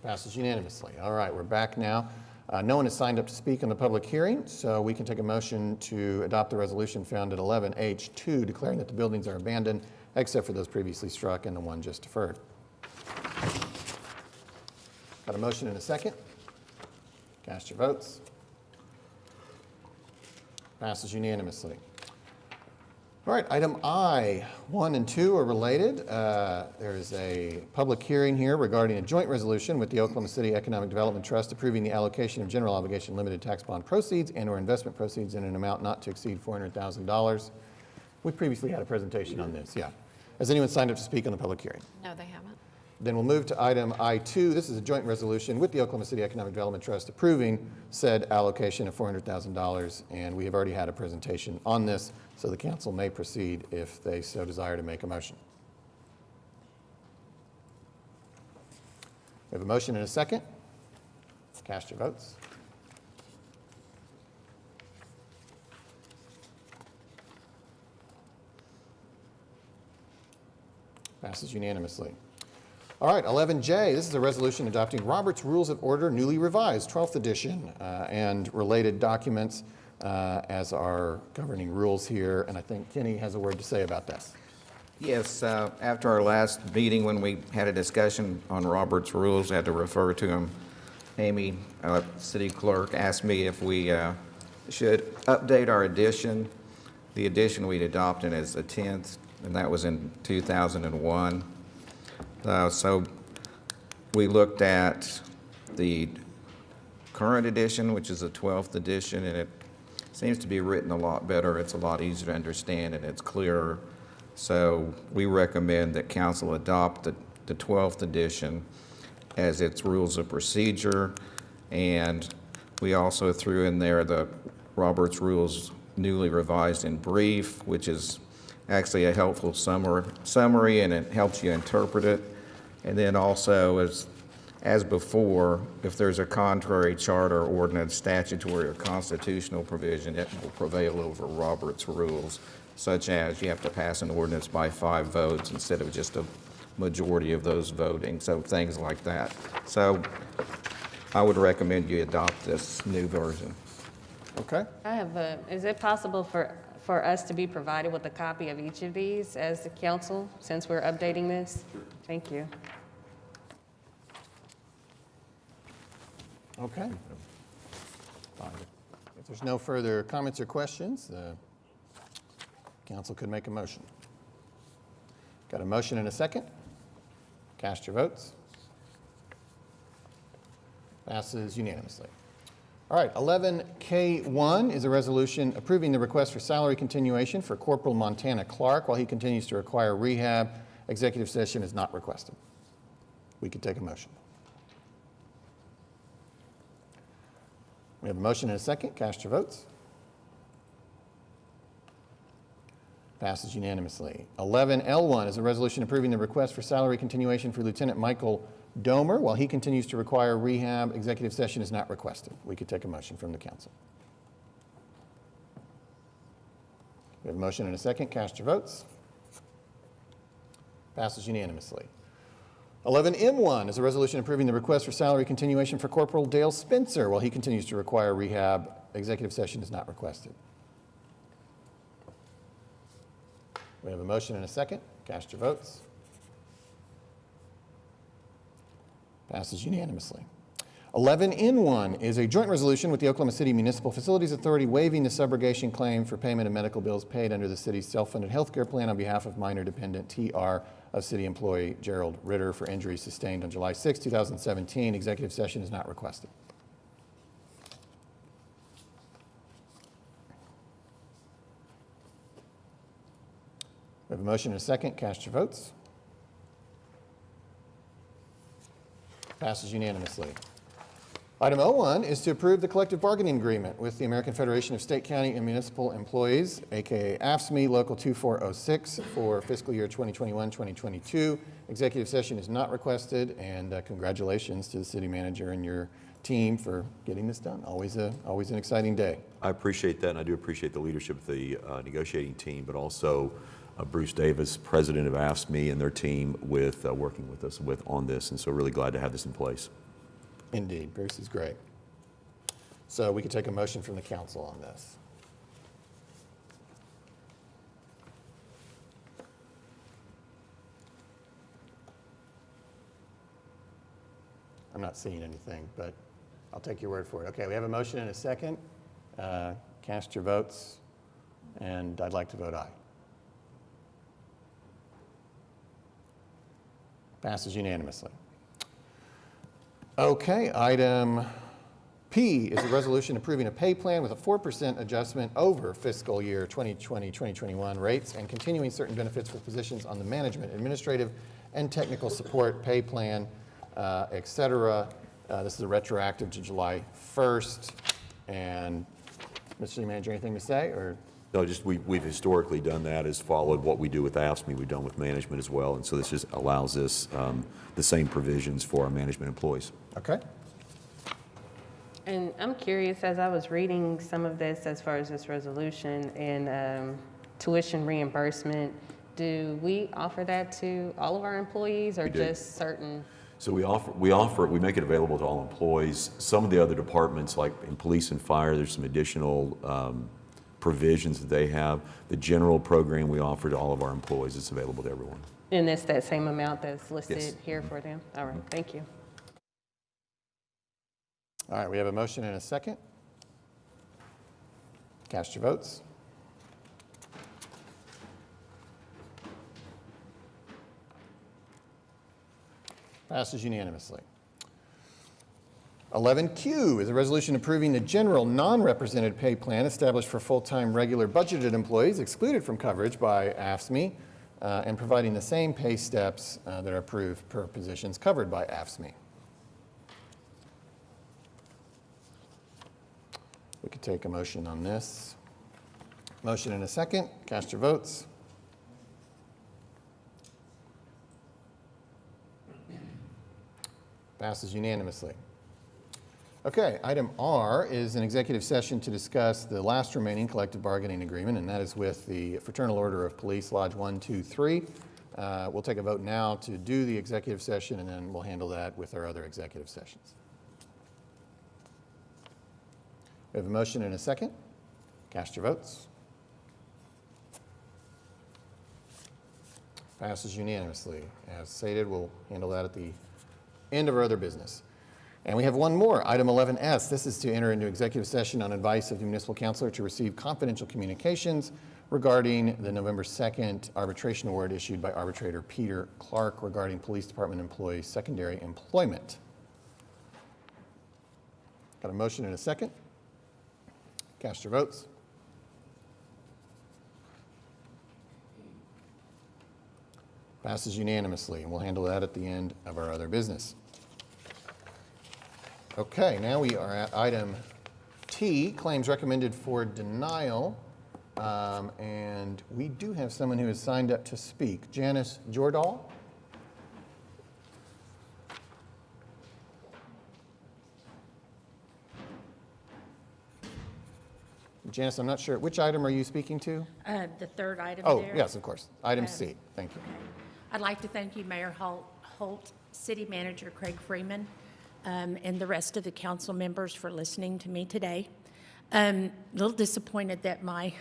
Passes unanimously. All right, we're back now. No one has signed up to speak on the public hearing, so we can take a motion to adopt the resolution found at 11H2, declaring that the buildings are abandoned, except for those previously struck and the one just deferred. Got a motion and a second? Cast your votes. Passes unanimously. All right, item I, 1 and 2 are related. There's a public hearing here regarding a joint resolution with the Oklahoma City Economic Development Trust approving the allocation of general obligation limited tax bond proceeds and or investment proceeds in an amount not to exceed $400,000. We previously had a presentation on this, yeah. Has anyone signed up to speak on the public hearing? No, they haven't. Then we'll move to item I2. This is a joint resolution with the Oklahoma City Economic Development Trust approving said allocation of $400,000, and we have already had a presentation on this, so the council may proceed if they so desire to make a motion. We have a motion and a second. Cast your votes. Passes unanimously. All right, 11J, this is a resolution adopting Robert's Rules of Order newly revised, 12th edition, and related documents as our governing rules here. And I think Kenny has a word to say about this. Yes, after our last meeting, when we had a discussion on Robert's Rules, I had to refer to him. Amy, city clerk, asked me if we should update our edition. The edition we'd adopted is the 10th, and that was in 2001. So we looked at the current edition, which is the 12th edition, and it seems to be written a lot better. It's a lot easier to understand, and it's clearer. So we recommend that council adopt the 12th edition as its rules of procedure. And we also threw in there the Robert's Rules newly revised in brief, which is actually a helpful summary, and it helps you interpret it. And then also, as before, if there's a contrary charter, ordinance, statutory, or constitutional provision, it will prevail over Robert's Rules, such as you have to pass an ordinance by 5 votes instead of just a majority of those voting, so things like that. So I would recommend you adopt this new version. Okay. Is it possible for us to be provided with a copy of each of these as the council, since we're updating this? Thank you. Okay. Fine. If there's no further comments or questions, the council could make a motion. Got a motion and a second? Cast your votes. Passes unanimously. All right, 11K1 is a resolution approving the request for salary continuation for Corporal Montana Clark while he continues to require rehab. Executive session is not requested. We could take a motion. We have a motion and a second. Cast your votes. Passes unanimously. 11L1 is a resolution approving the request for salary continuation for Lieutenant Michael Domer while he continues to require rehab. Executive session is not requested. We could take a motion from the council. We have a motion and a second. Cast your votes. Passes unanimously. 11M1 is a resolution approving the request for salary continuation for Corporal Dale Spencer while he continues to require rehab. Executive session is not requested. We have a motion and a second. Cast your votes. Passes unanimously. 11N1 is a joint resolution with the Oklahoma City Municipal Facilities Authority waiving the subrogation claim for payment of medical bills paid under the city's self-funded health care plan on behalf of minor dependent TR of city employee Gerald Ritter for injuries sustained on July 6, 2017. Executive session is not requested. We have a motion and a second. Cast your votes. Passes unanimously. Item 01 is to approve the collective bargaining agreement with the American Federation of State, County, and Municipal Employees, aka AFSCME Local 2406 for fiscal year 2021-2022. Executive session is not requested, and congratulations to the city manager and your team for getting this done. Always an exciting day. I appreciate that, and I do appreciate the leadership of the negotiating team, but also Bruce Davis, president of AFSCME, and their team with working with us on this, and so really glad to have this in place. Indeed, Bruce is great. So we could take a motion from the council on this. I'm not seeing anything, but I'll take your word for it. Okay, we have a motion and a second. Cast your votes, and I'd like to vote aye. Passes unanimously. Okay, item P is a resolution approving a pay plan with a 4% adjustment over fiscal year 2020-2021 rates and continuing certain benefits for positions on the management, administrative, and technical support pay plan, et cetera. This is retroactive to July 1st. And Mr. City Manager, anything to say? Or? No, just we've historically done that, has followed what we do with AFSCME, we've done with management as well, and so this just allows us the same provisions for our management employees. Okay. And I'm curious, as I was reading some of this as far as this resolution and tuition reimbursement, Do we offer that to all of our employees or We do. just certain? So we offer it, we make it available to all employees. Some of the other departments, like in police and fire, there's some additional provisions that they have. The general program we offer to all of our employees, it's available to everyone. And it's that same amount that's listed Yes. here for them? All right, thank you. All right, we have a motion and a second. Cast your votes. Passes unanimously. 11Q is a resolution approving the general non-represented pay plan established for full-time regular budgeted employees excluded from coverage by AFSCME and providing the same pay steps that are approved per positions covered by AFSCME. We could take a motion on this. Motion and a second. Cast your votes. Passes unanimously. Okay, item R is an executive session to discuss the last remaining collective bargaining agreement, and that is with the Fraternal Order of Police, Lodge 1, 2, 3. We'll take a vote now to do the executive session, and then we'll handle that with our other executive sessions. We have a motion and a second. Cast your votes. Passes unanimously. As stated, we'll handle that at the end of our other business. And we have one more, item 11S. This is to enter into executive session on advice of the municipal councilor to receive confidential communications regarding the November 2nd arbitration award issued by arbitrator Peter Clark regarding police department employees' secondary employment. Got a motion and a second? Cast your votes. Passes unanimously, and we'll handle that at the end of our other business. Okay, now we are at item T, claims recommended for denial. And we do have someone who has signed up to speak. Janice Jordahl? Janice, I'm not sure. Which item are you speaking to? The third item Oh, there. yes, of course. Item C. Thank you. I'd like to thank you, Mayor Holt, City Manager Craig Freeman, and the rest of the council members for listening to me today. A little disappointed that my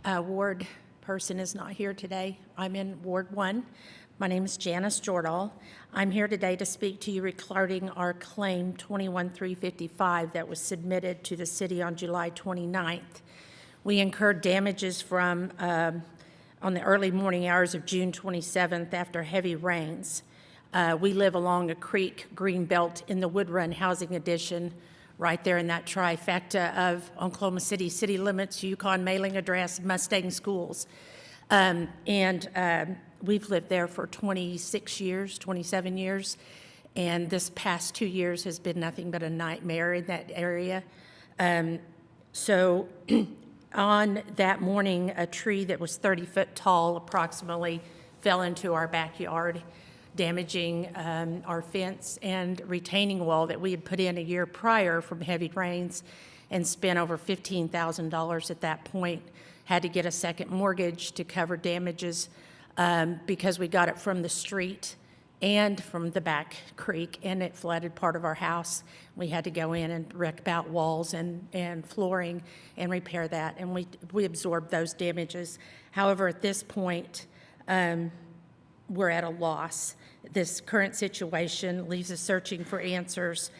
ward person is not here today. I'm in Ward 1. My name is Janice Jordahl. I'm here today to speak to you regarding our claim 21355 that was submitted to the city on July 29th. We incurred damages from on the early morning hours of June 27th after heavy rains. We live along a creek, Greenbelt, in the Wood Run Housing Addition, right there in that trifecta of Oklahoma City city limits, Yukon mailing address, Mustang schools. We've lived there for 26 years, 27 years, and this past 2 years has been nothing but a nightmare in that area. On that morning, a tree that was 30 foot tall approximately fell into our backyard, damaging our fence and retaining wall that we had put in a year prior from heavy rains and spent over $15,000 at that point. Had to get a second mortgage to cover damages because we got it from the street and from the back creek, and it flooded part of our house. We had to go in and wreck out walls and flooring and repair that, and we absorbed those damages. However, at this point, we're at a loss. This current situation leaves us searching for answers.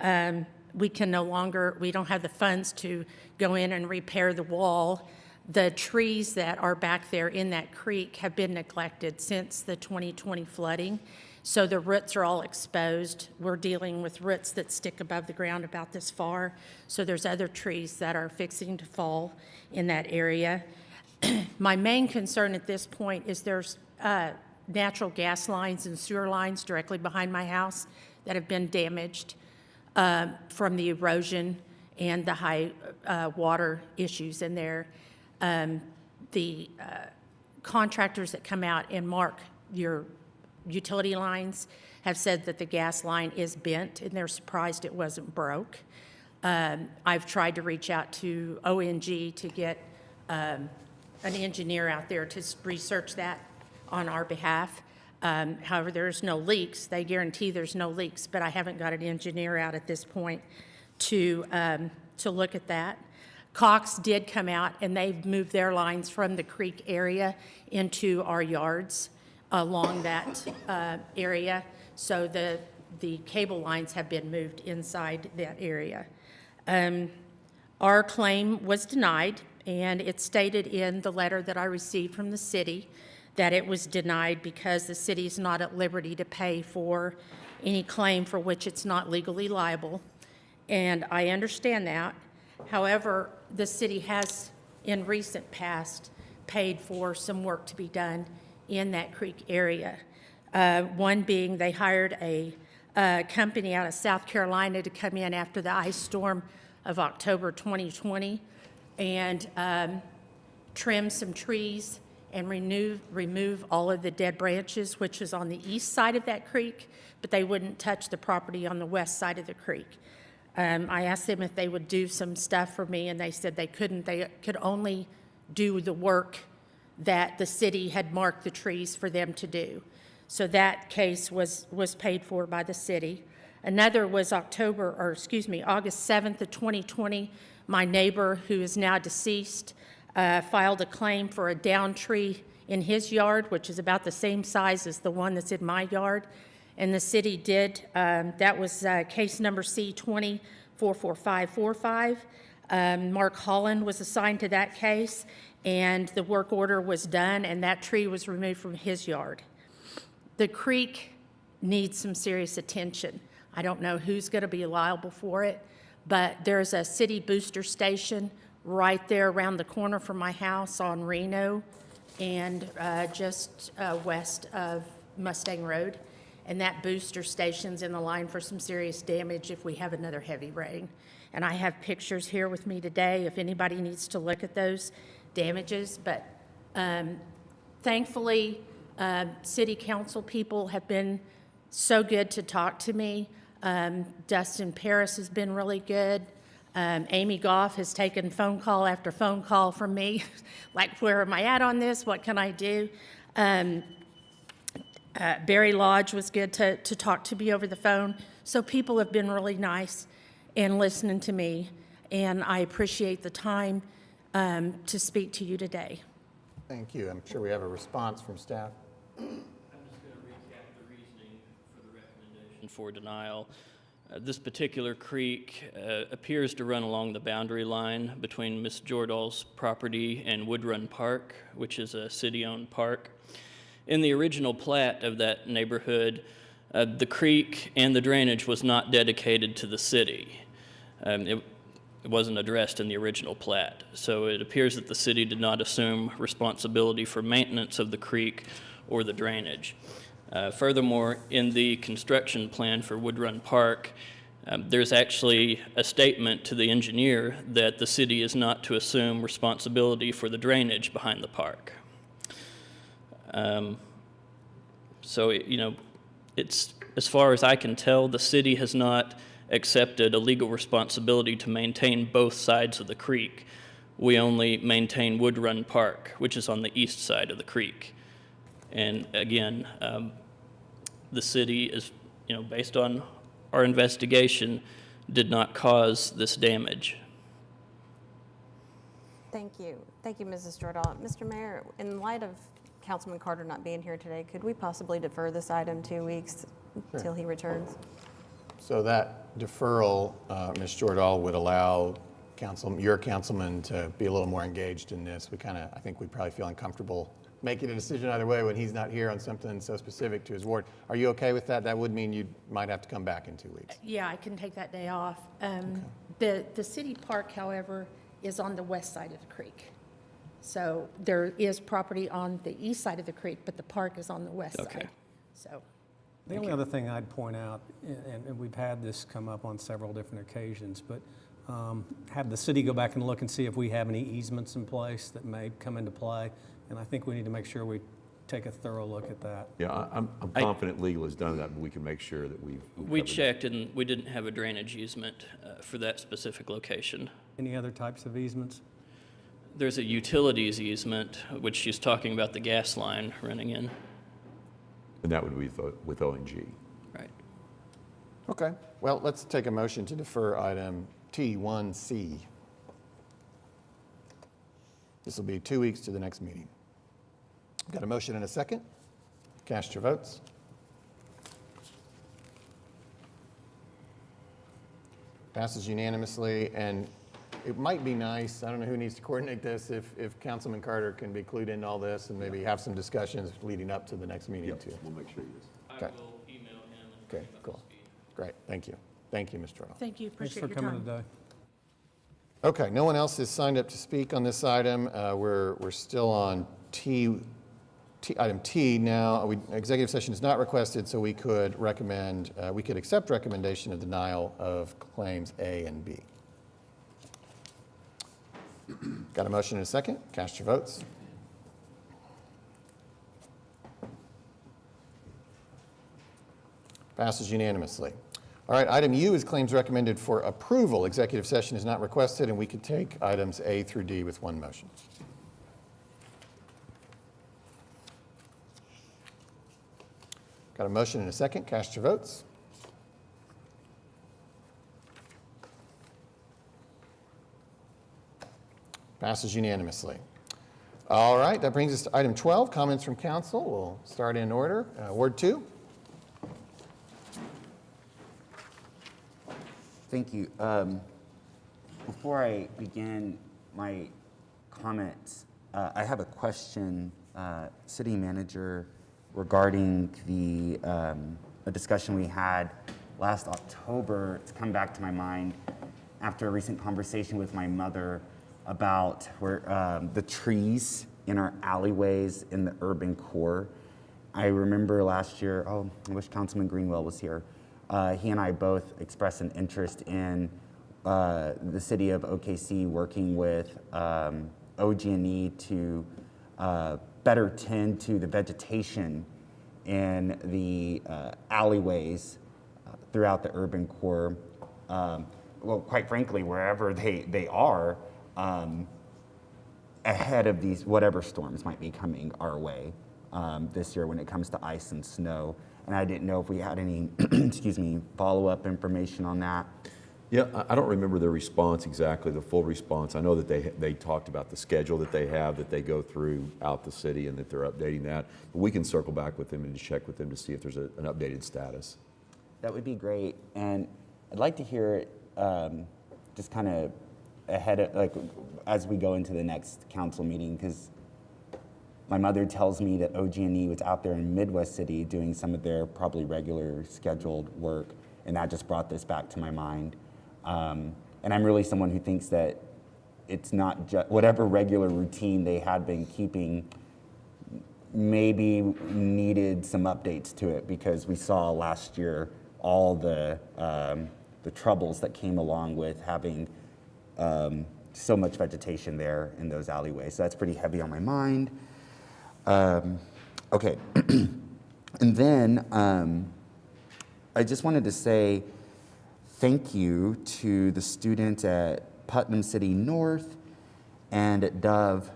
We don't have the funds to go in and repair the wall. The trees that are back there in that creek have been neglected since the 2020 flooding. So the roots are all exposed. We're dealing with roots that stick above the ground about this far. So there's other trees that are fixing to fall in that area. My main concern at this point is there's natural gas lines and sewer lines directly behind my house that have been damaged from the erosion and the high water issues in there. The contractors that come out and mark your utility lines have said that the gas line is bent, and they're surprised it wasn't broke. I've tried to reach out to ONG to get an engineer out there to research that. on our behalf. However, there's no leaks. They guarantee there's no leaks, but I haven't got an engineer out at this point to look at that. Cox did come out, and they've moved their lines from the creek area into our yards along that area. So the cable lines have been moved inside that area. Our claim was denied, and it's stated in the letter that I received from the city that it was denied because the city is not at liberty to pay for any claim for which it's not legally liable. And I understand that. However, the city has, in recent past, paid for some work to be done in that creek area. One being they hired a company out of South Carolina to come in after the ice storm of October 2020 and trim some trees and remove all of the dead branches, which is on the east side of that creek, but they wouldn't touch the property on the west side of the creek. I asked them if they would do some stuff for me, and they said they couldn't. They could only do the work that the city had marked the trees for them to do. So that case was paid for by the city. Another was August 7th of 2020. My neighbor, who is now deceased, filed a claim for a downed tree in his yard, which is about the same size as the one that's in my yard. And the city did, that was case number C-20-44545. Mark Holland was assigned to that case, and the work order was done, and that tree was removed from his yard. The creek needs some serious attention. I don't know who's going to be liable for it, but there's a city booster station right there around the corner from my house on Reno and just west of Mustang Road. And that booster station's in the line for some serious damage if we have another heavy rain. And I have pictures here with me today if anybody needs to look at those damages. But thankfully, city council people have been so good to talk to me. Dustin Paris has been really good. Amy Goff has taken phone call after phone call from me, like, where am I at on this? What can I do? Barry Lodge was good to talk to me over the phone. So people have been really nice and listening to me, and I appreciate the time to speak to you today. Thank you. I'm sure we have a response from staff. I'm just going to recap the reasoning for the recommendation for denial. This particular creek appears to run along the boundary line between Ms. Jordahl's property and Woodrun Park, which is a city-owned park. In the original plat of that neighborhood, the creek and the drainage was not dedicated to the city. It wasn't addressed in the original plat. So it appears that the city did not assume responsibility for maintenance of the creek or the drainage. Furthermore, in the construction plan for Woodrun Park, there's actually a statement to the engineer that the city is not to assume responsibility for the drainage behind the park. So, it's, as far as I can tell, the city has not accepted a legal responsibility to maintain both sides of the creek. We only maintain Woodrun Park, which is on the east side of the creek. And again, the city is, based on our investigation, did not cause this damage. Thank you. Thank you, Mrs. Jordahl. Mr. Mayor, in light of Councilman Carter not being here today, could we possibly defer this item 2 weeks until he returns? So that deferral, Ms. Jordahl, would allow your councilman to be a little more engaged in this. I think we probably feel uncomfortable making a decision either way when he's not here on something so specific to his ward. Are you okay with that? That would mean you might have to come back in 2 weeks. Yeah, I can take that day off. The city park, however, is on the west side of the creek. So there is property on the east side of the creek, but the park is on the west side. So the only other thing I'd point out, and we've had this come up on several different occasions, but have the city go back and look and see if we have any easements in place that may come into play. And I think we need to make sure we take a thorough look at that. Yeah, I'm confident legal has done that, but we can make sure that we checked and we didn't have a drainage easement for that specific location. Any other types of easements? There's a utilities easement, which she's talking about the gas line running in. And that would be with ONG. Right. Okay, well, let's take a motion to defer item T1C. This will be 2 weeks to the next meeting. Got a motion and a second? Cast your votes. Passes unanimously, and it might be nice, I don't know who needs to coordinate this, if Councilman Carter can be clued into all this and maybe have some discussions leading up to the next meeting too. We'll make sure he is. I will email him and bring Okay, him up cool. to speed. Great, thank you. Thank you, Mr. Earl. Thank you, Thanks appreciate for your coming time. today. Okay, no one else has signed up to speak on this item. We're still on item T now. Executive session is not requested, so we could accept recommendation of denial of claims A and B. Got a motion and a second? Cast your votes. Passes unanimously. All right, item U is claims recommended for approval. Executive session is not requested, and we could take items A through D with one motion. Got a motion and a second. Cast your votes. Passes unanimously. All right, that brings us to item 12, comments from council. We'll start in order. Ward 2. Thank you. Before I begin my comments, I have a question, City Manager, regarding a discussion we had last October. It's come back to my mind after a recent conversation with my mother about the trees in our alleyways in the urban core. I remember last year, I wish Councilman Greenwell was here. He and I both expressed an interest in the city of OKC working with OG&E to better tend to the vegetation in the alleyways throughout the urban core. Well, quite frankly, wherever they are, ahead of these whatever storms might be coming our way this year when it comes to ice and snow. And I didn't know if we had any, follow-up information on that. Yeah, I don't remember their response exactly, the full response. I know that they talked about the schedule that they have, that they go throughout the city, and that they're updating that. But we can circle back with them and check with them to see if there's an updated status. That would be great. And I'd like to hear it just kind of ahead of, as we go into the next council meeting, because my mother tells me that OG&E was out there in Midwest City doing some of their probably regular scheduled work, and that just brought this back to my mind. And I'm really someone who thinks that it's not just whatever regular routine they had been keeping maybe needed some updates to it, because we saw last year all the troubles that came along with having so much vegetation there in those alleyways. So that's pretty heavy on my mind. Okay, and then I just wanted to say thank you to the students at Putnam City North and at Dove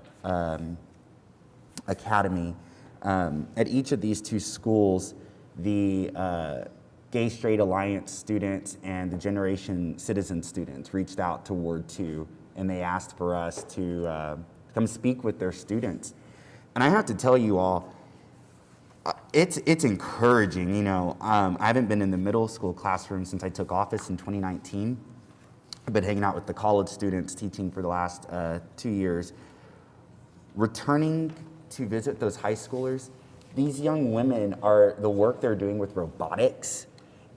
Academy. At each of these two schools, the Gay Straight Alliance students and the Generation Citizen students reached out to Ward 2, and they asked for us to come speak with their students. And I have to tell you all, it's encouraging. I haven't been in the middle school classroom since I took office in 2019. I've been hanging out with the college students teaching for the last 2 years. Returning to visit those high schoolers, these young women are, the work they're doing with robotics,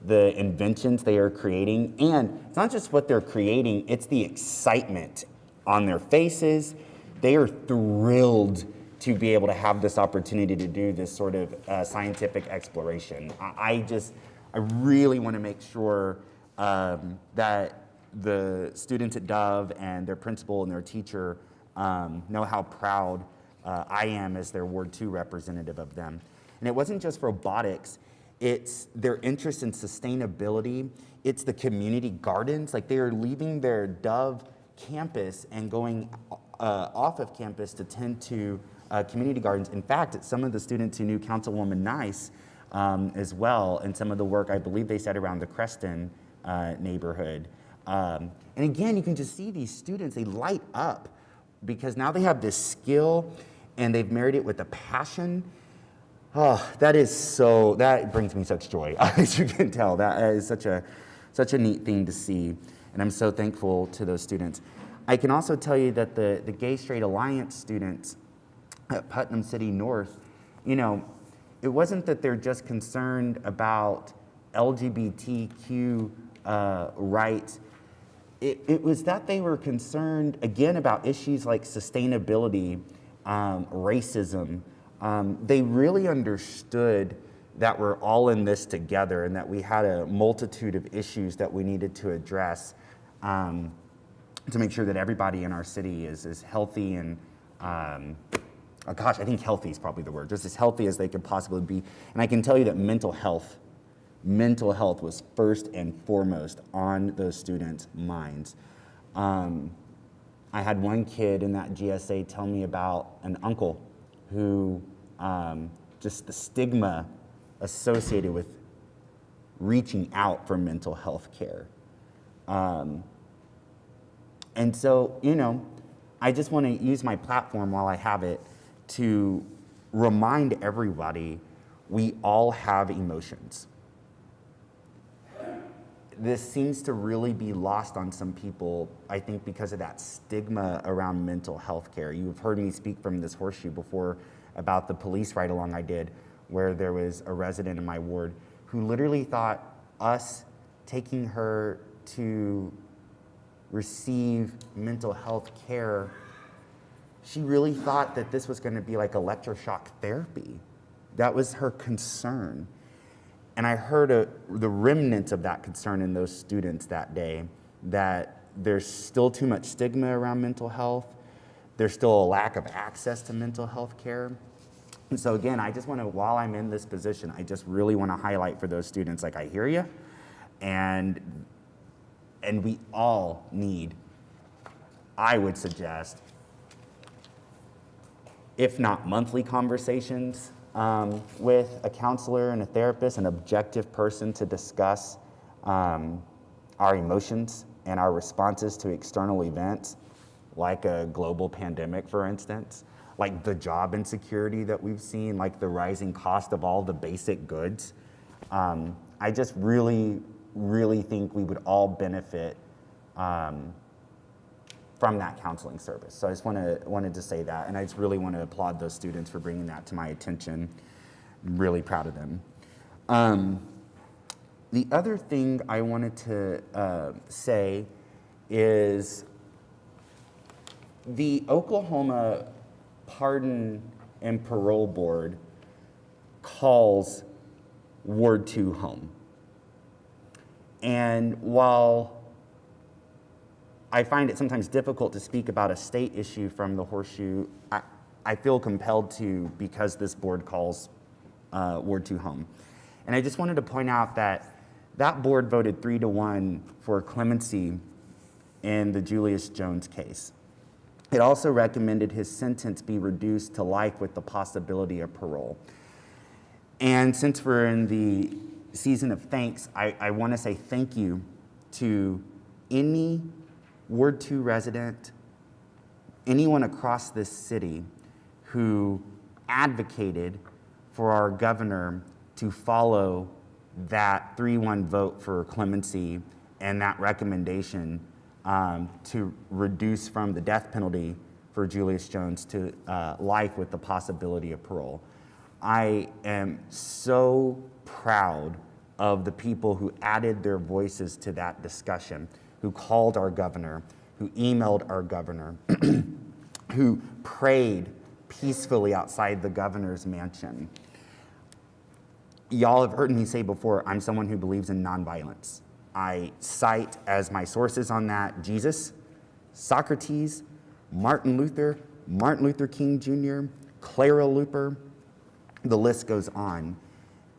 the inventions they are creating, and it's not just what they're creating, it's the excitement on their faces. They are thrilled to be able to have this opportunity to do this sort of scientific exploration. I really want to make sure that the students at Dove and their principal and their teacher know how proud I am as their Ward 2 representative of them. And it wasn't just robotics, it's their interest in sustainability, it's the community gardens. Like, they are leaving their Dove campus and going off of campus to tend to community gardens. In fact, some of the students who knew Councilwoman Nice as well, and some of the work I believe they said around the Creston neighborhood. And again, you can just see these students, they light up because now they have this skill and they've married it with a passion. Oh, that brings me such joy. As you can tell, that is such a neat thing to see. And I'm so thankful to those students. I can also tell you that the Gay Straight Alliance students at Putnam City North, you know, it wasn't that they're just concerned about LGBTQ rights. It was that they were concerned, again, about issues like sustainability, racism. They really understood that we're all in this together and that we had a multitude of issues that we needed to address to make sure that everybody in our city is healthy and, oh gosh, I think healthy is probably the word, just as healthy as they could possibly be. And I can tell you that mental health was first and foremost on those students' minds. I had one kid in that GSA tell me about an uncle who just the stigma associated with reaching out for mental health care. And so, you know, I just want to use my platform while I have it to remind everybody we all have emotions. This seems to really be lost on some people, I think, because of that stigma around mental health care. You've heard me speak from this horseshoe before about the police ride-along I did, where there was a resident in my ward who literally thought us taking her to receive mental health care, she really thought that this was going to be like electroshock therapy. That was her concern. And I heard the remnants of that concern in those students that day, that there's still too much stigma around mental health. There's still a lack of access to mental health care. And so again, I just want to, while I'm in this position, I just really want to highlight for those students, like, I hear you. And we all need, I would suggest, if not monthly conversations, with a counselor and a therapist, an objective person to discuss our emotions and our responses to external events, like a global pandemic, for instance, like the job insecurity that we've seen, like the rising cost of all the basic goods. I just really, really think we would all benefit from that counseling service. So I just wanted to say that, and I just really want to applaud those students for bringing that to my attention. I'm really proud of them. The other thing I wanted to say is the Oklahoma Pardon and Parole Board calls Ward 2 home. And while I find it sometimes difficult to speak about a state issue from the horseshoe, I feel compelled to, because this board calls Ward 2 home. And I just wanted to point out that that board voted 3-1 for clemency in the Julius Jones case. It also recommended his sentence be reduced to life with the possibility of parole. And since we're in the season of thanks, I want to say thank you to any Ward 2 resident, anyone across this city who advocated for our governor to follow that 3-1 vote for clemency and that recommendation to reduce from the death penalty for Julius Jones to life with the possibility of parole. I am so proud of the people who added their voices to that discussion, who called our governor, who emailed our governor, who prayed peacefully outside the governor's mansion. Y'all have heard me say before, I'm someone who believes in nonviolence. I cite as my sources on that Jesus, Socrates, Martin Luther King Jr., Clara Luper, the list goes on.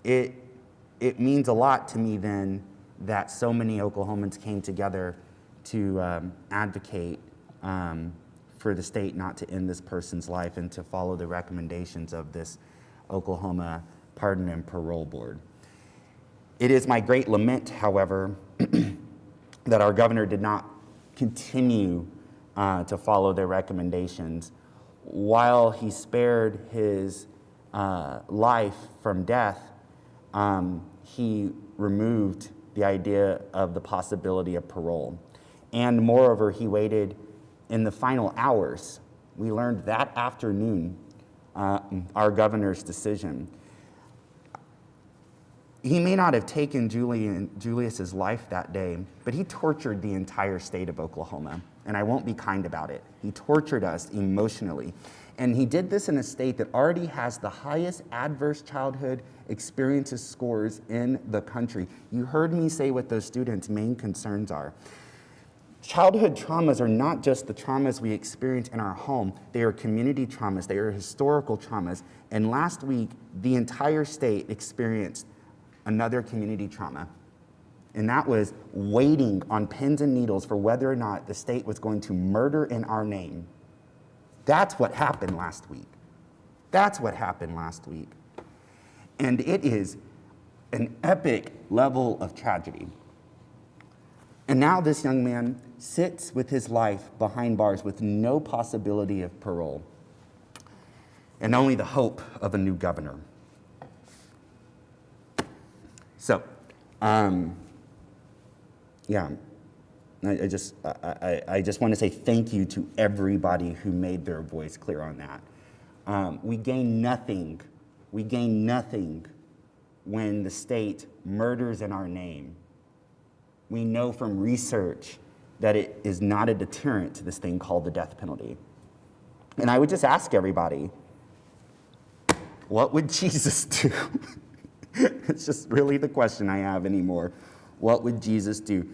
It means a lot to me then that so many Oklahomans came together to advocate for the state not to end this person's life and to follow the recommendations of this Oklahoma Pardon and Parole Board. It is my great lament, however, that our governor did not continue to follow their recommendations. While he spared his life from death, he removed the idea of the possibility of parole. And moreover, he waited in the final hours. We learned that afternoon our governor's decision. He may not have taken Julius's life that day, but he tortured the entire state of Oklahoma, and I won't be kind about it. He tortured us emotionally, and he did this in a state that already has the highest adverse childhood experiences scores in the country. You heard me say what those students' main concerns are. Childhood traumas are not just the traumas we experience in our home. They are community traumas. They are historical traumas. And last week, the entire state experienced another community trauma. And that was waiting on pins and needles for whether or not the state was going to murder in our name. That's what happened last week. That's what happened last week. And it is an epic level of tragedy. And now this young man sits with his life behind bars with no possibility of parole and only the hope of a new governor. So, yeah, I just want to say thank you to everybody who made their voice clear on that. We gain nothing when the state murders in our name. We know from research that it is not a deterrent to this thing called the death penalty. And I would just ask everybody, what would Jesus do? It's just really the question I have anymore. What would Jesus do?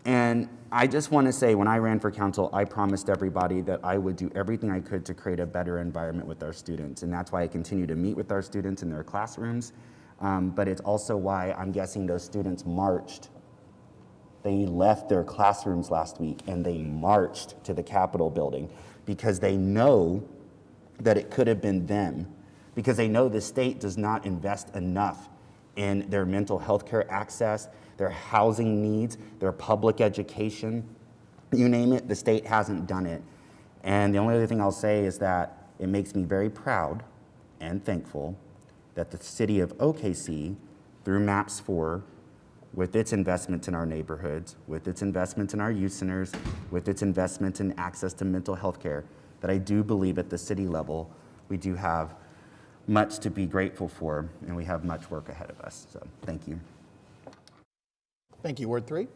And I just want to say, when I ran for council, I promised everybody that I would do everything I could to create a better environment with our students. And that's why I continue to meet with our students in their classrooms. But it's also why I'm guessing those students marched. They left their classrooms last week and they marched to the Capitol building because they know that it could have been them, because they know the state does not invest enough in their mental health care access, their housing needs, their public education. You name it, the state hasn't done it. And the only other thing I'll say is that it makes me very proud and thankful that the city of OKC, through MAPS 4, with its investments in our neighborhoods, with its investments in our youth centers, with its investments in access to mental health care, that I do believe at the city level, we do have much to be grateful for, and we have much work ahead of us. So, thank you. Thank you. Ward 3.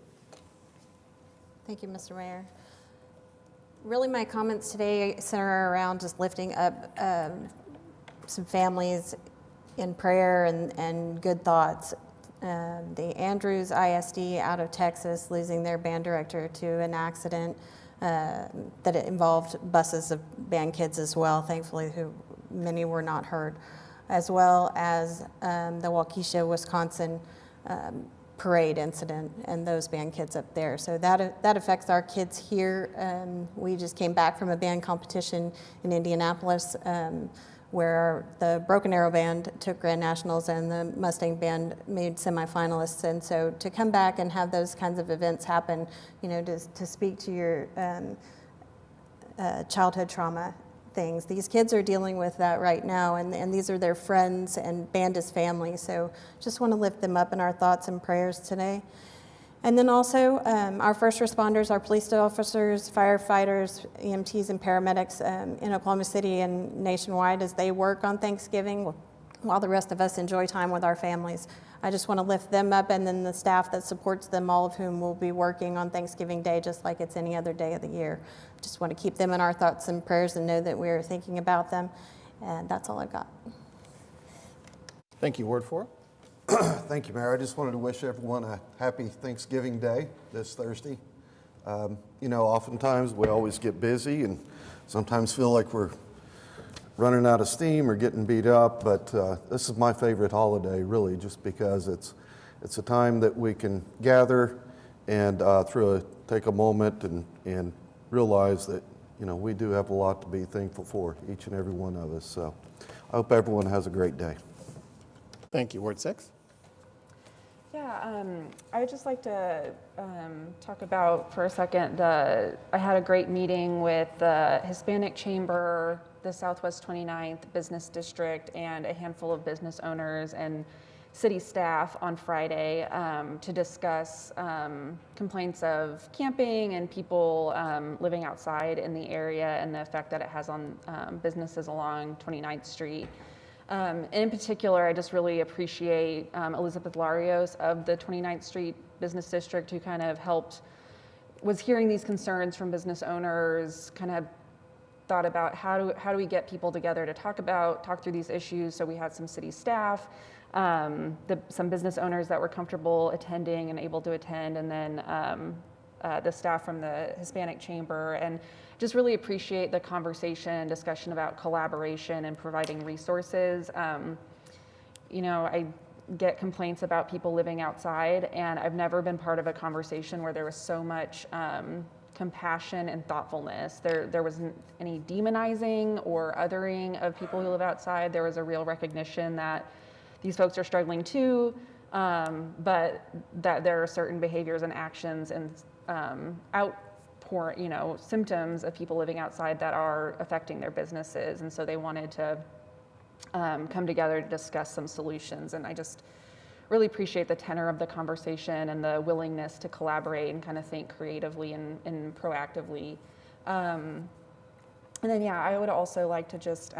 Thank you, Mr. Mayor. Really, my comments today center around just lifting up some families in prayer and good thoughts. The Andrews ISD out of Texas losing their band director to an accident that it involved buses of band kids as well, thankfully, who many were not hurt, as well as the Waukesha, Wisconsin parade incident and those band kids up there. So that affects our kids here. We just came back from a band competition in Indianapolis where the Broken Arrow Band took Grand Nationals and the Mustang Band made semifinalists. And so to come back and have those kinds of events happen, you know, to speak to your childhood trauma things. These kids are dealing with that right now, and these are their friends, and band is family. So just want to lift them up in our thoughts and prayers today. And then also our first responders, our police officers, firefighters, EMTs, and paramedics in Oklahoma City and nationwide as they work on Thanksgiving while the rest of us enjoy time with our families. I just want to lift them up, and then the staff that supports them, all of whom will be working on Thanksgiving Day just like it's any other day of the year. Just want to keep them in our thoughts and prayers and know that we're thinking about them. And that's all I've got. Thank you. Ward 4. Thank you, Mayor. I just wanted to wish everyone a happy Thanksgiving Day this Thursday. You know, oftentimes we always get busy and sometimes feel like we're running out of steam or getting beat up, but this is my favorite holiday, really, just because it's a time that we can gather and take a moment and realize that you know, we do have a lot to be thankful for, each and every one of us. So I hope everyone has a great day. Thank you. Ward 6? Yeah, I would just like to talk about for a second, I had a great meeting with the Hispanic Chamber, the Southwest 29th Business District, and a handful of business owners and city staff on Friday to discuss complaints of camping and people living outside in the area and the effect that it has on businesses along 29th Street. In particular, I just really appreciate Elizabeth Larios of the 29th Street Business District, who kind of was hearing these concerns from business owners, kind of thought about how do we get people together to talk through these issues. So we had some city staff, some business owners that were comfortable attending and able to attend, and then the staff from the Hispanic Chamber, and just really appreciate the conversation and discussion about collaboration and providing resources. You know, I get complaints about people living outside, and I've never been part of a conversation where there was so much compassion and thoughtfulness. There wasn't any demonizing or othering of people who live outside. There was a real recognition that these folks are struggling too, but that there are certain behaviors and actions and symptoms of people living outside that are affecting their businesses. And so they wanted to come together to discuss some solutions. And I just really appreciate the tenor of the conversation and the willingness to collaborate and kind of think creatively and proactively. And then, yeah, I would also like to just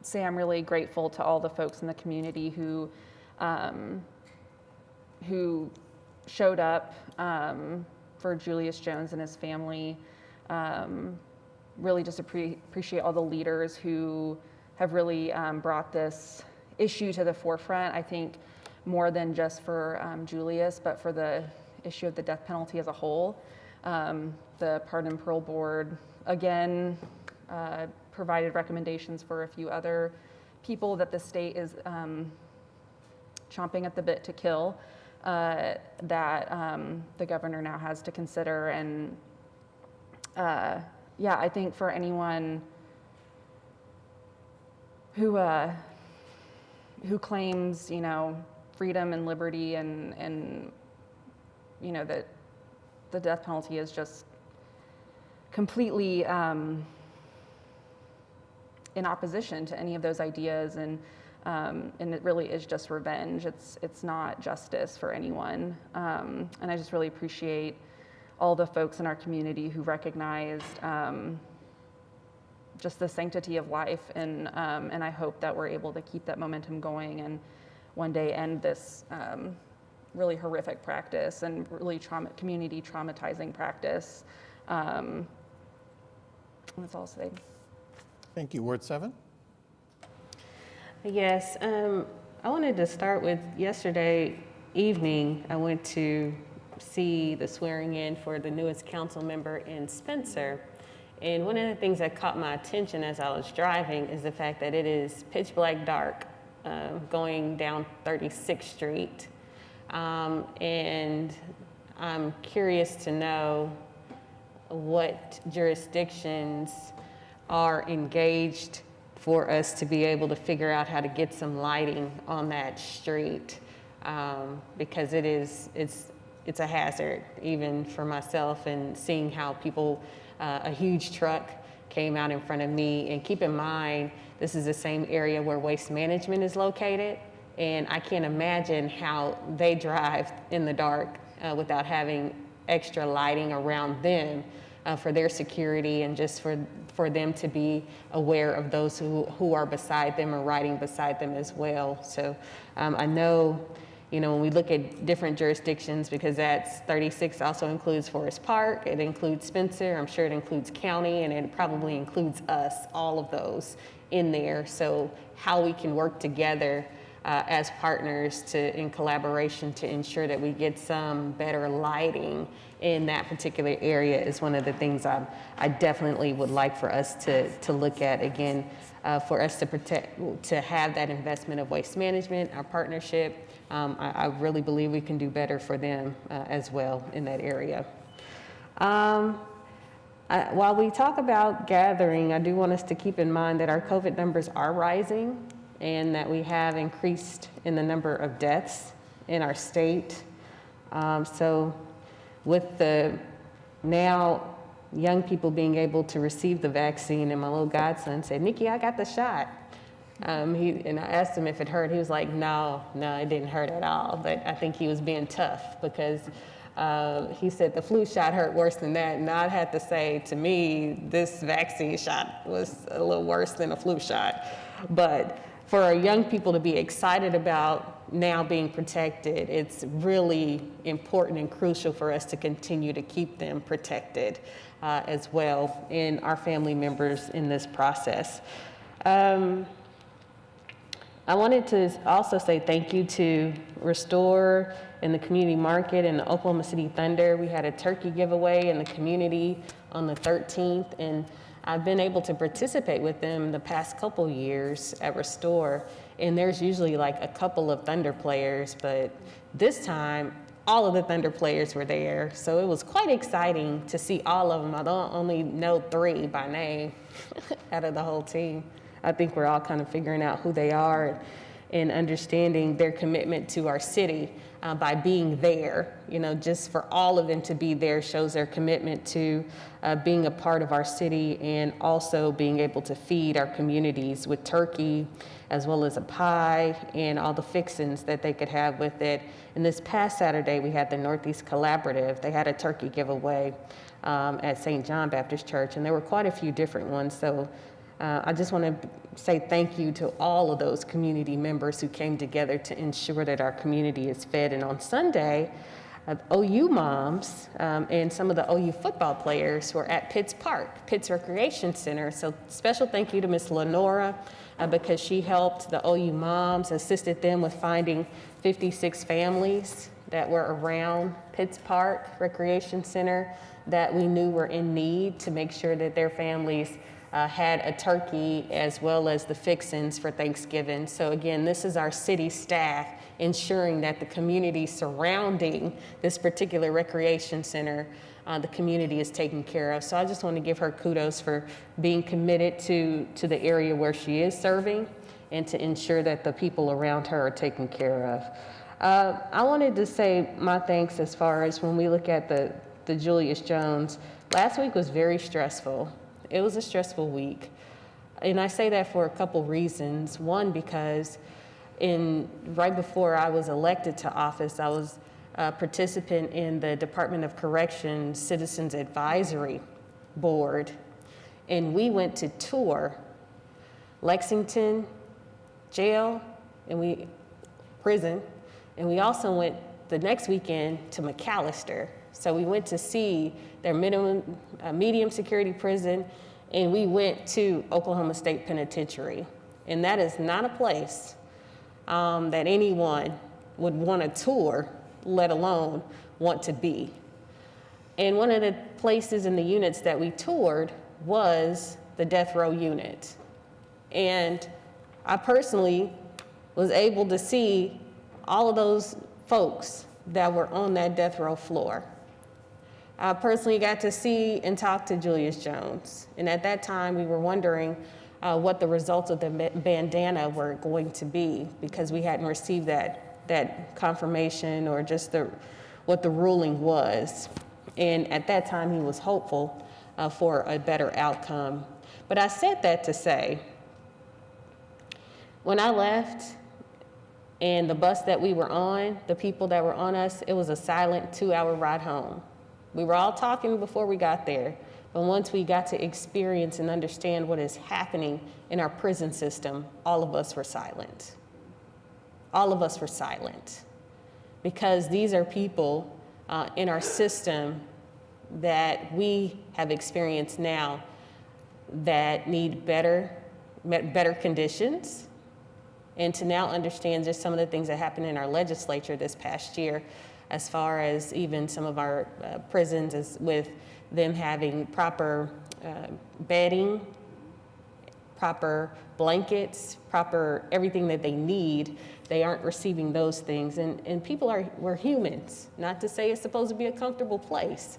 say I'm really grateful to all the folks in the community who showed up for Julius Jones and his family. Really just appreciate all the leaders who have really brought this issue to the forefront. I think more than just for Julius, but for the issue of the death penalty as a whole. The Pardon and Parole Board, again, provided recommendations for a few other people that the state is chomping at the bit to kill, that the governor now has to consider. And yeah, I think for anyone who claims, freedom and liberty and that the death penalty is just completely in opposition to any of those ideas, and it really is just revenge. It's not justice for anyone. And I just really appreciate all the folks in our community who recognized just the sanctity of life, and I hope that we're able to keep that momentum going and one day end this really horrific practice and really community traumatizing practice. And that's all I'll say. Thank you. Ward 7? Yes, I wanted to start with yesterday evening. I went to see the swearing in for the newest council member in Spencer. And one of the things that caught my attention as I was driving is the fact that it is pitch black dark going down 36th Street. And I'm curious to know what jurisdictions are engaged for us to be able to figure out how to get some lighting on that street, because it's a hazard even for myself, and seeing how people, a huge truck came out in front of me. And keep in mind, this is the same area where Waste Management is located, and I can't imagine how they drive in the dark without having extra lighting around them for their security, and just for them to be aware of those who are beside them or riding beside them as well. So I know, when we look at different jurisdictions, because that's 36 also includes Forest Park, it includes Spencer, I'm sure it includes county, and it probably includes us, all of those in there. So how we can work together as partners in collaboration to ensure that we get some better lighting in that particular area is one of the things I definitely would like for us to look at again, for us to have that investment of Waste Management, our partnership. I really believe we can do better for them as well in that area. While we talk about gathering, I do want us to keep in mind that our COVID numbers are rising and that we have increased in the number of deaths in our state. So with the now young people being able to receive the vaccine, and my little godson said, "Nikki, I got the shot." And I asked him if it hurt. He was like, no, it didn't hurt at all. But I think he was being tough because he said the flu shot hurt worse than that. And I'd have to say, to me, this vaccine shot was a little worse than a flu shot. But for our young people to be excited about now being protected, it's really important and crucial for us to continue to keep them protected as well, and our family members in this process. I wanted to also say thank you to Restore and the Community Market and the Oklahoma City Thunder. We had a turkey giveaway in the community on the 13th, and I've been able to participate with them the past couple years at Restore, and there's usually like a couple of Thunder players, but this time all of the Thunder players were there, so it was quite exciting to see all of them. I don't only know 3 by name out of the whole team. I think we're all kind of figuring out who they are and understanding their commitment to our city by being there. You know, just for all of them to be there shows their commitment to being a part of our city and also being able to feed our communities with turkey as well as a pie and all the fixings that they could have with it. And this past Saturday, we had the Northeast Collaborative. They had a turkey giveaway at St. John Baptist Church, and there were quite a few different ones. So I just want to say thank you to all of those community members who came together to ensure that our community is fed. And on Sunday, OU moms and some of the OU football players were at Pitts Park, Pitts Recreation Center. So special thank you to Miss Lenora because she helped the OU moms, assisted them with finding 56 families that were around Pitts Park Recreation Center that we knew were in need to make sure that their families had a turkey as well as the fixings for Thanksgiving. So again, this is our city staff ensuring that the community surrounding this particular recreation center, the community is taken care of. So I just want to give her kudos for being committed to the area where she is serving and to ensure that the people around her are taken care of. I wanted to say my thanks as far as when we look at the Julius Jones. Last week was very stressful. It was a stressful week. And I say that for a couple reasons. One, because right before I was elected to office, I was a participant in the Department of Corrections Citizens Advisory Board. And we went to tour Lexington Jail and prison. And we also went the next weekend to McAllister. So we went to see their medium security prison, and we went to Oklahoma State Penitentiary. And that is not a place that anyone would want to tour, let alone want to be. And one of the places in the units that we toured was the death row unit. And I personally was able to see all of those folks that were on that death row floor. I personally got to see and talk to Julius Jones. And at that time, we were wondering what the results of the bandana were going to be because we hadn't received that confirmation or just what the ruling was. And at that time, he was hopeful for a better outcome. But I said that to say, when I left and the bus that we were on, the people that were on us, it was a silent 2-hour ride home. We were all talking before we got there, but once we got to experience and understand what is happening in our prison system, all of us were silent. All of us were silent because these are people in our system that we have experienced now that need better conditions, and to now understand just some of the things that happened in our legislature this past year as far as even some of our prisons with them having proper bedding, proper blankets, proper everything that they need. They aren't receiving those things. And people we're humans. Not to say it's supposed to be a comfortable place,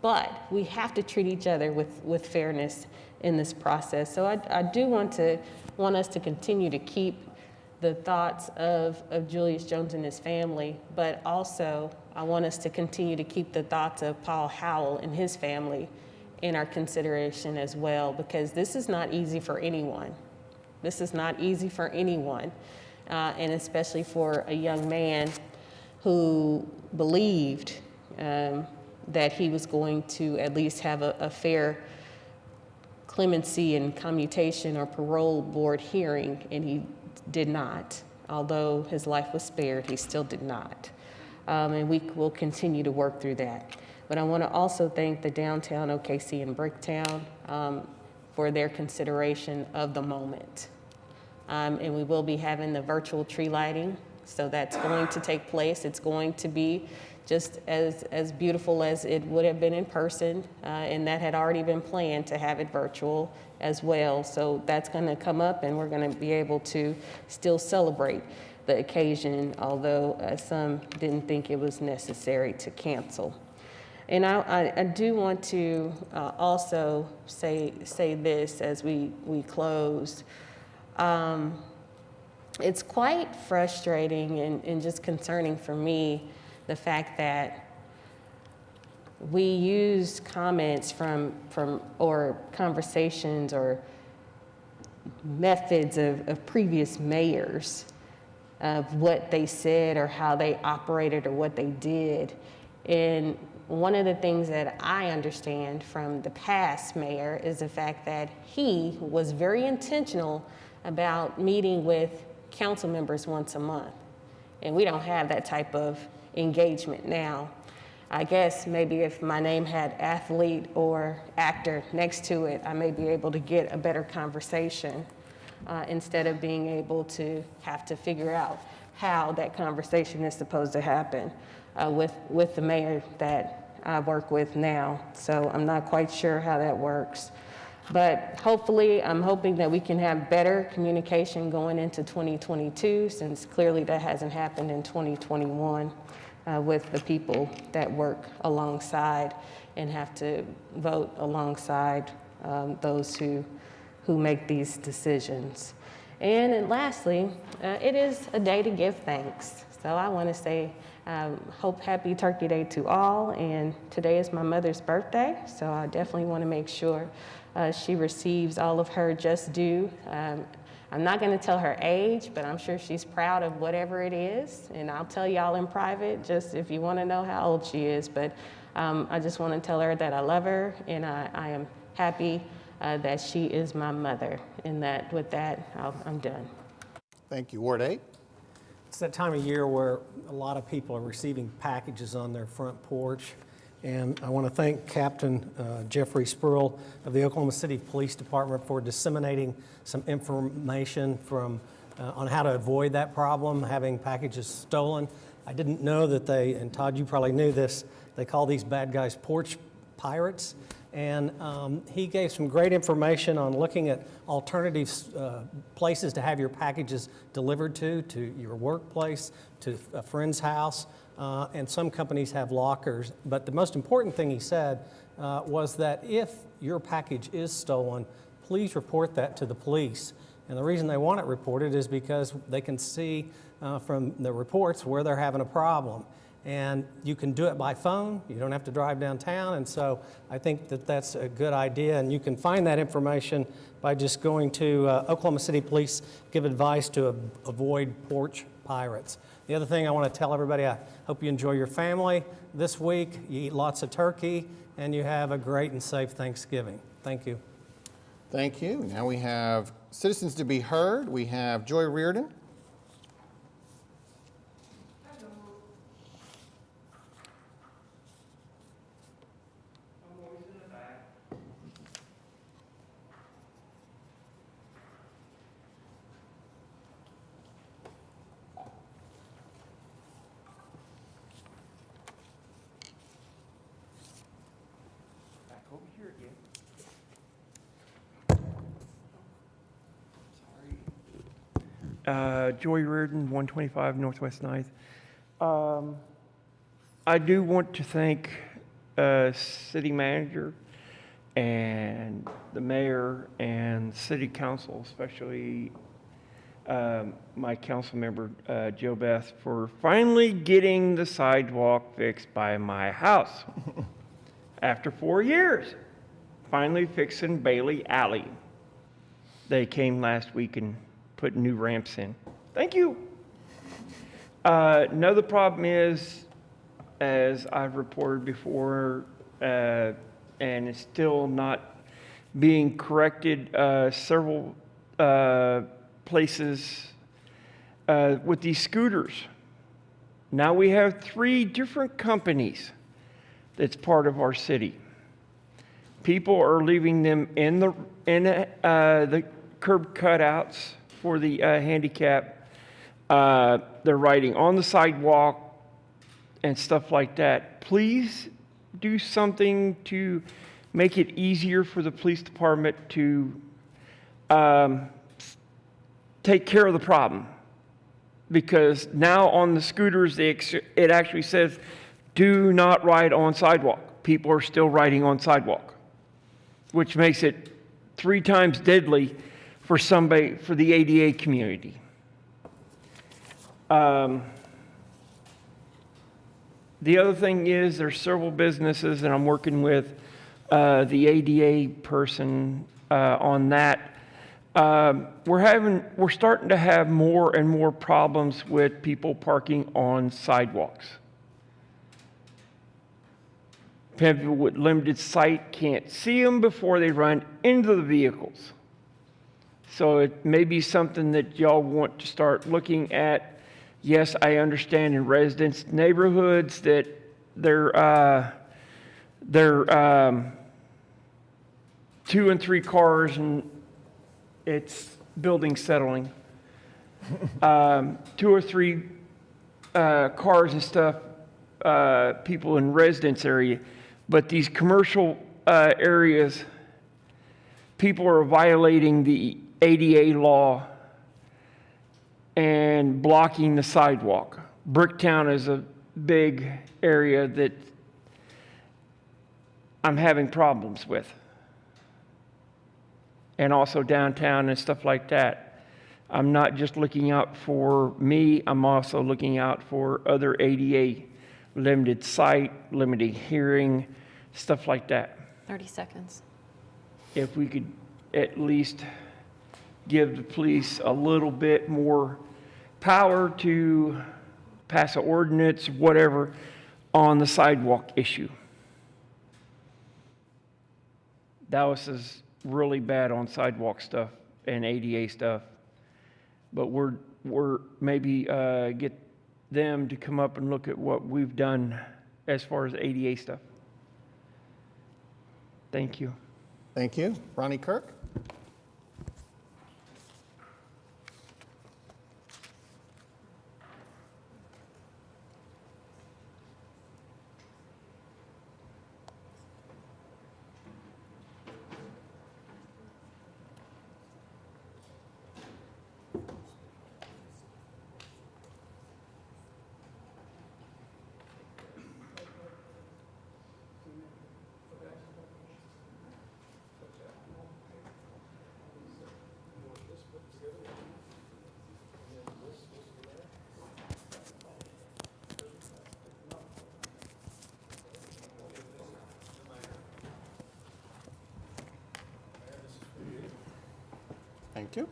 But we have to treat each other with fairness in this process. So I do want us to continue to keep the thoughts of Julius Jones and his family, but also I want us to continue to keep the thoughts of Paul Howell and his family in our consideration as well, because this is not easy for anyone. This is not easy for anyone, and especially for a young man who believed that he was going to at least have a fair clemency and commutation or parole board hearing, and he did not. Although his life was spared, he still did not. And we will continue to work through that. But I want to also thank the downtown OKC and Bricktown for their consideration of the moment. And we will be having the virtual tree lighting, so that's going to take place. It's going to be just as beautiful as it would have been in person, and that had already been planned to have it virtual as well. So that's going to come up, and we're going to be able to still celebrate the occasion, although some didn't think it was necessary to cancel. And I do want to also say this as we close. It's quite frustrating and just concerning for me, the fact that we use comments from or conversations or methods of previous mayors of what they said or how they operated or what they did. And one of the things that I understand from the past mayor is the fact that he was very intentional about meeting with council members once a month. And we don't have that type of engagement now. I guess maybe if my name had athlete or actor next to it, I may be able to get a better conversation instead of being able to have to figure out how that conversation is supposed to happen with the mayor that I work with now. So I'm not quite sure how that works. But hopefully, I'm hoping that we can have better communication going into 2022, since clearly that hasn't happened in 2021 with the people that work alongside and have to vote alongside those who make these decisions. And then lastly, it is a day to give thanks. So I want to say happy Turkey Day to all, and today is my mother's birthday, so I definitely want to make sure she receives all of her just due. I'm not going to tell her age, but I'm sure she's proud of whatever it is, and I'll tell y'all in private just if you want to know how old she is. But I just want to tell her that I love her, and I am happy that she is my mother. And that with that, I'm done. Thank you. Ward 8. It's that time of year where a lot of people are receiving packages on their front porch. And I want to thank Captain Jeffrey Spruill of the Oklahoma City Police Department for disseminating some information on how to avoid that problem, having packages stolen. I didn't know that and Todd, you probably knew this, they call these bad guys porch pirates. And he gave some great information on looking at alternative places to have your packages delivered to your workplace, to a friend's house, and some companies have lockers. But the most important thing he said was that if your package is stolen, please report that to the police. And the reason they want it reported is because they can see from the reports where they're having a problem. And you can do it by phone. You don't have to drive downtown. And so I think that that's a good idea. And you can find that information by just going to Oklahoma City Police Give Advice to Avoid Porch Pirates. The other thing I want to tell everybody, I hope you enjoy your family this week. You eat lots of turkey, and you have a great and safe Thanksgiving. Thank you. Thank you. Now we have citizens to be heard. We have Joy Reardon. Joy Reardon, 125 Northwest 9th. I do want to thank city manager and the mayor and city council, especially my council member, Joe Beth, for finally getting the sidewalk fixed by my house. After 4 years, finally fixing Bailey Alley. They came last week and put new ramps in. Thank you. Another problem is, as I've reported before, and it's still not being corrected, several places with these scooters. Now we have 3 different companies that's part of our city. People are leaving them in the curb cutouts for the handicap. They're riding on the sidewalk and stuff like that. Please do something to make it easier for the police department to take care of the problem. Because now on the scooters, it actually says, do not ride on sidewalk. People are still riding on sidewalk, which makes it 3 times deadly for the ADA community. The other thing is there's several businesses, and I'm working with the ADA person on that. We're starting to have more and more problems with people parking on sidewalks. People with limited sight can't see them before they run into the vehicles. So it may be something that y'all want to start looking at. Yes, I understand in residents' neighborhoods that they're 2 and 3 cars and it's building settling. 2 or 3 cars and stuff, people in residence area. But these commercial areas, people are violating the ADA law and blocking the sidewalk. Bricktown is a big area that I'm having problems with. And also downtown and stuff like that. I'm not just looking out for me, I'm also looking out for other ADA, limited sight, limited hearing, stuff like that. 30 seconds. If we could at least give the police a little bit more power to pass an ordinance, whatever, on the sidewalk issue. Dallas is really bad on sidewalk stuff and ADA stuff, but we're maybe get them to come up and look at what we've done as far as ADA stuff. Thank you. Thank you. Ronnie Kirk? Thank you.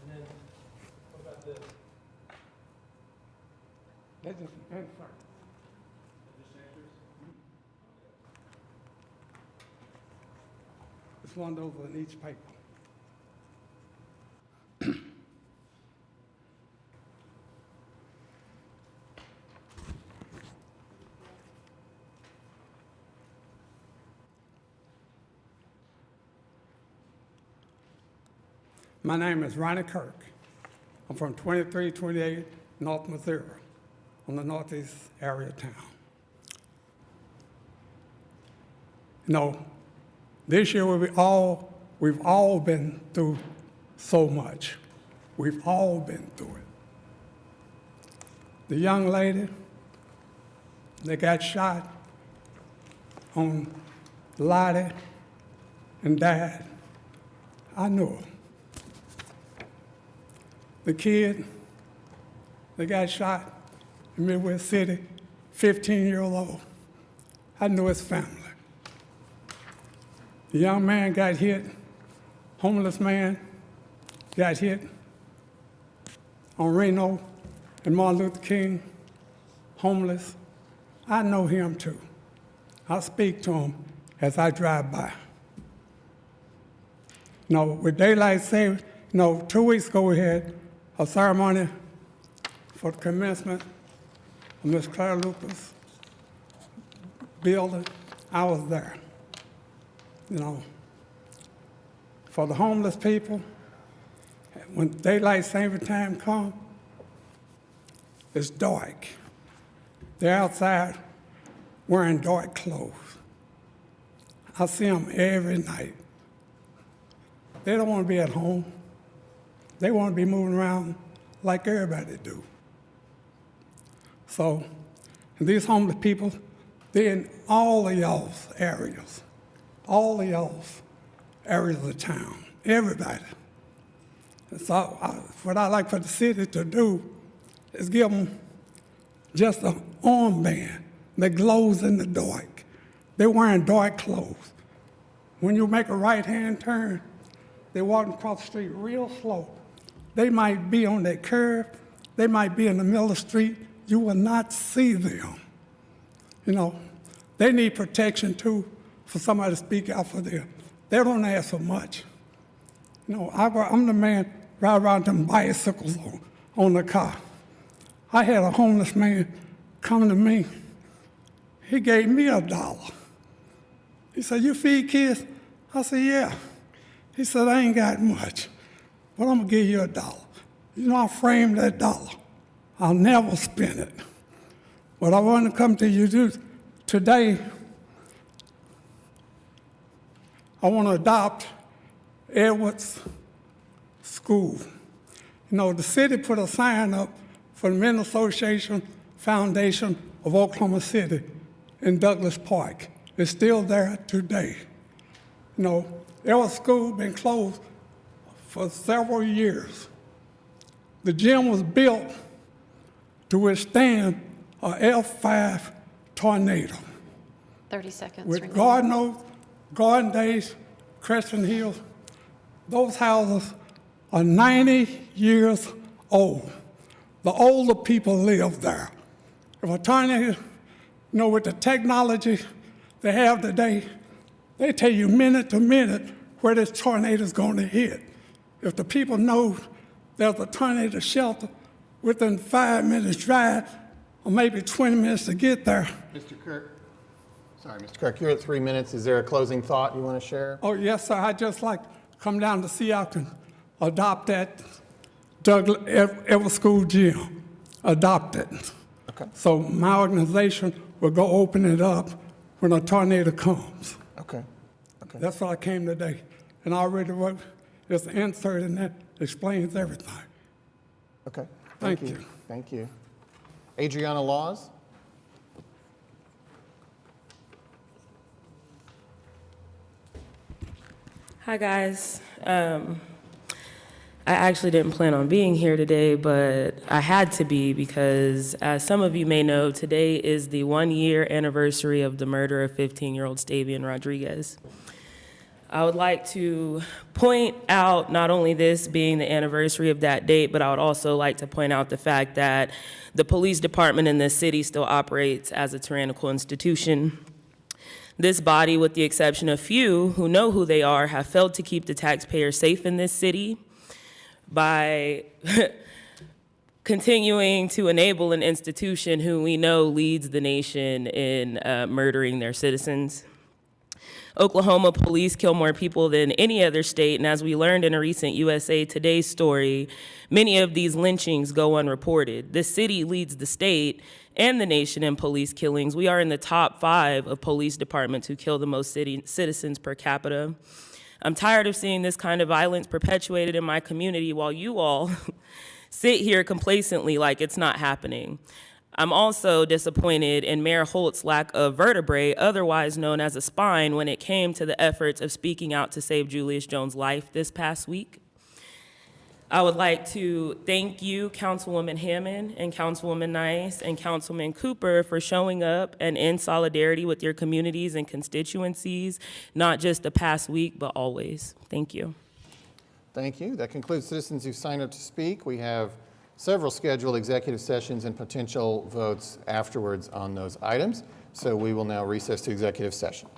And then, what about this? That's just very far. It's one over in each paper. My name is Ronnie Kirk. I'm from 2328 North Missouri, on the northeast area of town. You know, this year we've all been through so much. We've all been through it. The young lady that got shot on Lottie and died. I knew her. The kid that got shot in Midwest City, 15-year-old, I knew his family. The young man got hit, homeless man got hit on Reno and Martin Luther King, homeless. I know him too. I speak to him as I drive by. You know, with daylight savings, 2 weeks ago we had a ceremony for the commencement of Miss Claire Lucas' building. I was there. For the homeless people, when daylight saving time comes, it's dark. They're outside wearing dark clothes. I see them every night. They don't want to be at home. They want to be moving around like everybody do. So these homeless people, they're in all of y'all's areas. All of y'all's areas of town, everybody. And so what I like for the city to do is give them just an armband that glows in the dark. They're wearing dark clothes. When you make a right-hand turn, they're walking across the street real slow. They might be on that curve. They might be in the middle of the street. You will not see them. They need protection too, for somebody to speak out for them. They don't ask for much. I'm the man ride around them bicycles on the car. I had a homeless man come to me. He gave me $1. He said, "You feed kids?" I said, "Yeah." He said, "I ain't got much, but I'm gonna give you $1. I framed that $1. I'll never spend it. But I want to come to you today. I want to adopt Edwards School. The city put a sign up for the Men Association Foundation of Oklahoma City in Douglas Park. It's still there today. Edwards School been closed for several years. The gym was built to withstand a F5 tornado. 30 seconds. With remaining. Garden Days, Crescent Hills, those houses are 90 years old. The older people live there. If a tornado, with the technology they have today, they tell you minute to minute where this tornado is going to hit. If the people know there's a tornado shelter within 5 minutes drive, or maybe 20 minutes to get there. Mr. Kirk, you're at 3 minutes. Is there a closing thought you want to share? Oh, yes, sir. I'd just like to come down to see I can adopt that Edwards School gym. Adopt it. Okay. So my organization will go open it up when a tornado comes. Okay. That's why I came today. And I already wrote this insert in that explains everything. Okay. Thank you. Thank you. Adriana Laws? Hi, guys. I actually didn't plan on being here today, but I had to be because, as some of you may know, today is the 1-year anniversary of the murder of 15-year-old Stavian Rodriguez. I would like to point out not only this being the anniversary of that date, but I would also like to point out the fact that the police department in this city still operates as a tyrannical institution. This body, with the exception of few who know who they are, have failed to keep the taxpayers safe in this city by continuing to enable an institution who we know leads the nation in murdering their citizens. Oklahoma police kill more people than any other state, and as we learned in a recent USA Today story, many of these lynchings go unreported. This city leads the state and the nation in police killings. We are in the top 5 of police departments who kill the most citizens per capita. I'm tired of seeing this kind of violence perpetuated in my community while you all sit here complacently like it's not happening. I'm also disappointed in Mayor Holt's lack of vertebrae, otherwise known as a spine, when it came to the efforts of speaking out to save Julius Jones' life this past week. I would like to thank you, Councilwoman Hammond and Councilwoman Nice and Councilman Cooper, for showing up and in solidarity with your communities and constituencies, not just the past week, but always. Thank you. Thank you. That concludes citizens who signed up to speak. We have several scheduled executive sessions and potential votes afterwards on those items. So we will now recess to executive session.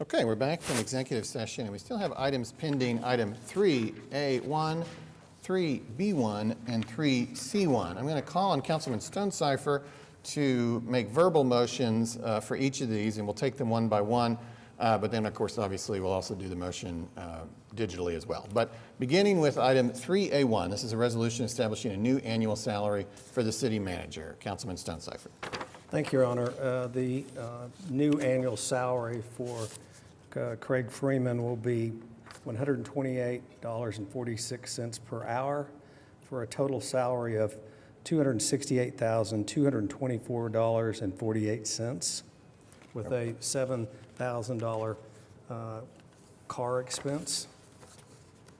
Okay, we're back from executive session, and we still have items pending, item 3A1, 3B1, and 3C1. I'm going to call on Councilman Stonecipher to make verbal motions for each of these, and we'll take them one by one. But then, of course, obviously, we'll also do the motion digitally as well. But beginning with item 3A1, this is a resolution establishing a new annual salary for the city manager. Councilman Stonecipher. Thank you, Your Honor. The new annual salary for Craig Freeman will be $128.46 per hour for a total salary of $268,224.48 with a $7,000 car expense.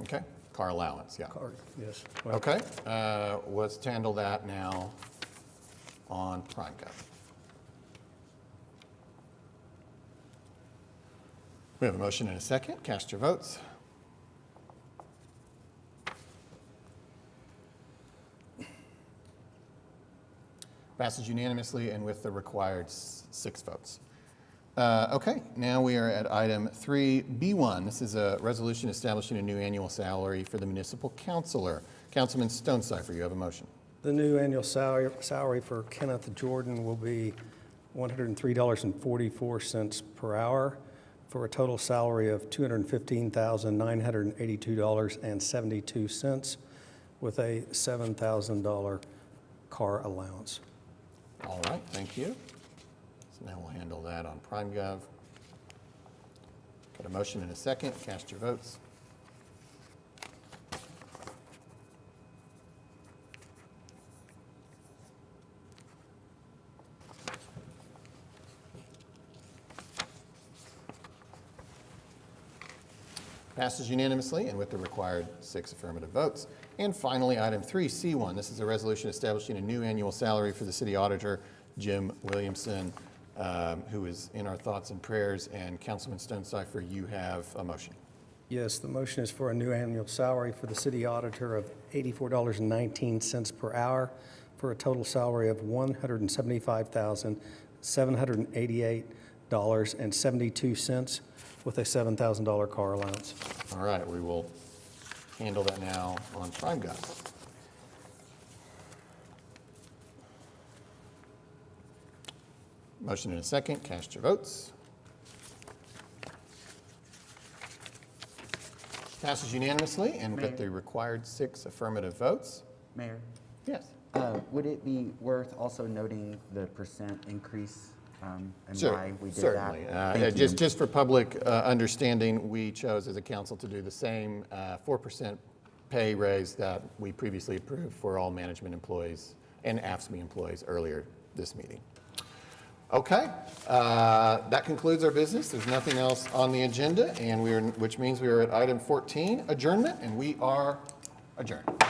Okay, car allowance, yeah. Yes. Okay, let's handle that now on PrimeGov. We have a motion and a second. Cast your votes. Passes unanimously and with the required 6 votes. Okay, now we are at item 3B1. This is a resolution establishing a new annual salary for the municipal councilor. Councilman Stonecipher, you have a motion. The new annual salary for Kenneth Jordan will be $103.44 per hour for a total salary of $215,982.72 with a $7,000 car allowance. All right, thank you. So now we'll handle that on PrimeGov. Got a motion and a second. Cast your votes. Passes unanimously and with the required 6 affirmative votes. And finally, item 3C1. This is a resolution establishing a new annual salary for the city auditor, Jim Williamson, who is in our thoughts and prayers. And Councilman Stonecipher, you have a motion. Yes, the motion is for a new annual salary for the city auditor of $84.19 per hour for a total salary of $175,788.72 with a $7,000 car allowance. All right, we will handle that now on PrimeGov. Motion and a second. Cast your votes. Passes unanimously and with the required 6 affirmative votes. Mayor? Yes. Would it be worth also noting the percent increase and Sure, why we did certainly. that? Thank you. Just for public understanding, we chose as a council to do the same 4% pay raise that we previously approved for all management employees and AFSCME employees earlier this meeting. Okay, that concludes our business. There's nothing else on the agenda, and which means we are at item 14, adjournment, and we are adjourned.